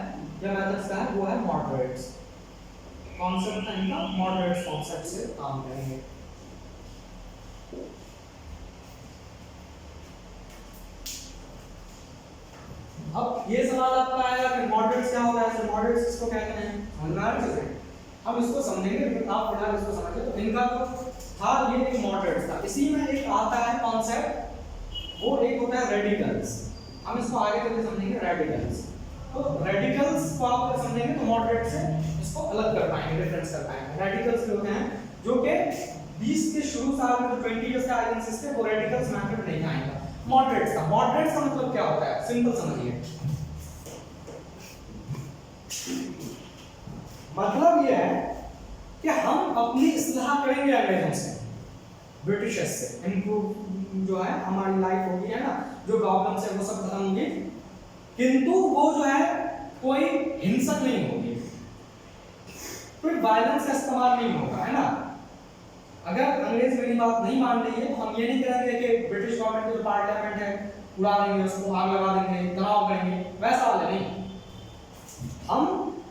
Speaker 1: या मेथड्स का है वो है मॉडरेट्स। कॉन्सेप्ट है इनका मॉडरेट्स कॉन्सेप्ट से काम करेंगे। अब ये सवाल आपका आएगा कि मॉडरेट्स क्या होता है, तो मॉडरेट्स किसको कहते हैं, समझदार चीजें, हम इसको समझेंगे, लेकिन आप फिलहाल इसको समझिए। तो इनका जो था ये एक मॉडरेट्स था, इसी में एक आता है कॉन्सेप्ट, वो एक होता है रेडिकल्स, हम इसको आगे चलकर समझेंगे रेडिकल्स। तो रेडिकल्स को आप अगर समझेंगे तो मॉडरेट से इसको अलग कर पाएंगे, डिफरेंस कर पाएंगे। रेडिकल्स के होते हैं जो कि 20 के शुरू साल में जो 20 इयर्स का आईएनसीस थे वो रेडिकल्स मेथड नहीं आएगा, मॉडरेट्स का। मॉडरेट्स का मतलब क्या होता है, सिंपल समझिए, मतलब ये है कि हम अपनी इस्लाह करेंगे अंग्रेजों से, ब्रिटिशर्स से, इम्प्रूव जो है हमारी लाइफ होगी, है ना, जो प्रॉब्लम्स है वो सब खत्म होंगी, किंतु वो जो है कोई हिंसक नहीं होगी, कोई वायलेंस का इस्तेमाल नहीं होगा, है ना। अगर अंग्रेज मेरी बात नहीं मान रही है तो हम ये नहीं करेंगे कि ब्रिटिश गवर्नमेंट की जो पार्लियामेंट है उड़ा देंगे, उसको आग लगा देंगे, तनाव करेंगे, वैसा वाले नहीं। हम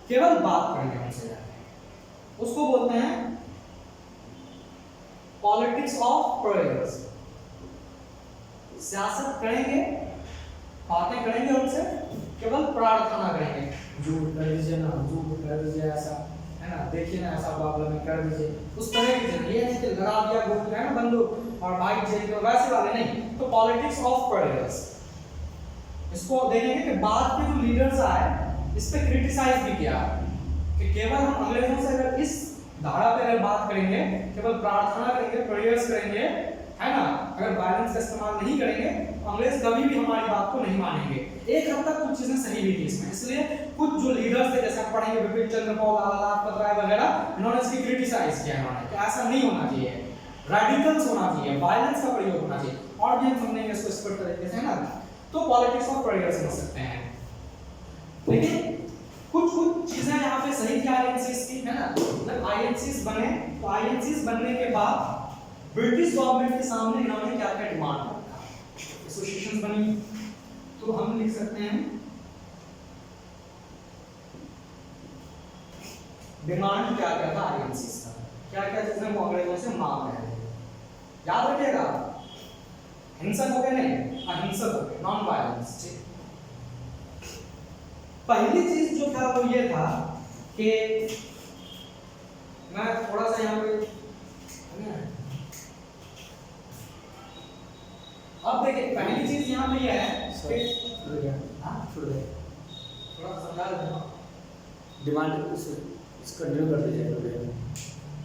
Speaker 1: केवल बात करेंगे उनसे जाके, उसको बोलते हैं पॉलिटिक्स ऑफ प्रेयर्स। सियासत करेंगे, बातें करेंगे उनसे, केवल प्रार्थना करेंगे, झूठ कर दीजिए ना, झूठ कर दीजिए, ऐसा है ना, देखिए ना ऐसा प्रॉब्लम है, कर दीजिए, उस तरह की चीजें। ये नहीं कि लगा दिया गोली, है ना, बंदूक और बाइक चाहिए, वैसे वाले नहीं। तो पॉलिटिक्स ऑफ प्रेयर्स, इसको देखेंगे कि बाद के जो लीडर्स आए इस पे क्रिटिसाइज भी किया कि केवल हम अंग्रेजों से अगर इस धारा पे अगर बात करेंगे, केवल प्रार्थना करेंगे, प्रेयर्स करेंगे, है ना, अगर वायलेंस का इस्तेमाल नहीं करेंगे तो अंग्रेज कभी भी हमारी बात को नहीं मानेंगे। एक हद तक कुछ चीजें सही भी थी इसमें, इसलिए कुछ जो लीडर्स थे, जैसे आप पढ़ेंगे बिपिन चंद्र पाल, लाला लाजपत राय वगैरह, इन्होंने इसकी क्रिटिसाइज किया इन्होंने कि ऐसा नहीं होना चाहिए, रेडिकल्स होना चाहिए, वायलेंस का प्रयोग होना चाहिए, और भी हम समझेंगे इसको स्पष्ट तरीके से, है ना। तो पॉलिटिक्स ऑफ प्रेयर समझ सकते हैं। लेकिन कुछ चीजें यहाँ पे सही थी आईएनसीज की, है ना। जब आईएनसीज बने तो आईएनसीज बनने के बाद ब्रिटिश गवर्नमेंट के सामने इन्होंने क्या क्या डिमांड रखा, एसोसिएशंस बनी, तो हम लिख सकते हैं डिमांड क्या क्या था आईएनसीज का, क्या क्या चीजें वो अंग्रेजों से मांग रहे थे। याद रखिएगा, हिंसक हो गए नहीं, अहिंसक हो गए, नॉन वायलेंस। पहली चीज जो था वो ये था कि मैं थोड़ा सा यहाँ पे, अब देखिए पहली चीज यहाँ पे ये है कि थोड़ा सा समझा देना,
Speaker 2: डिमांड इस कंटिन्यू कर दीजिए।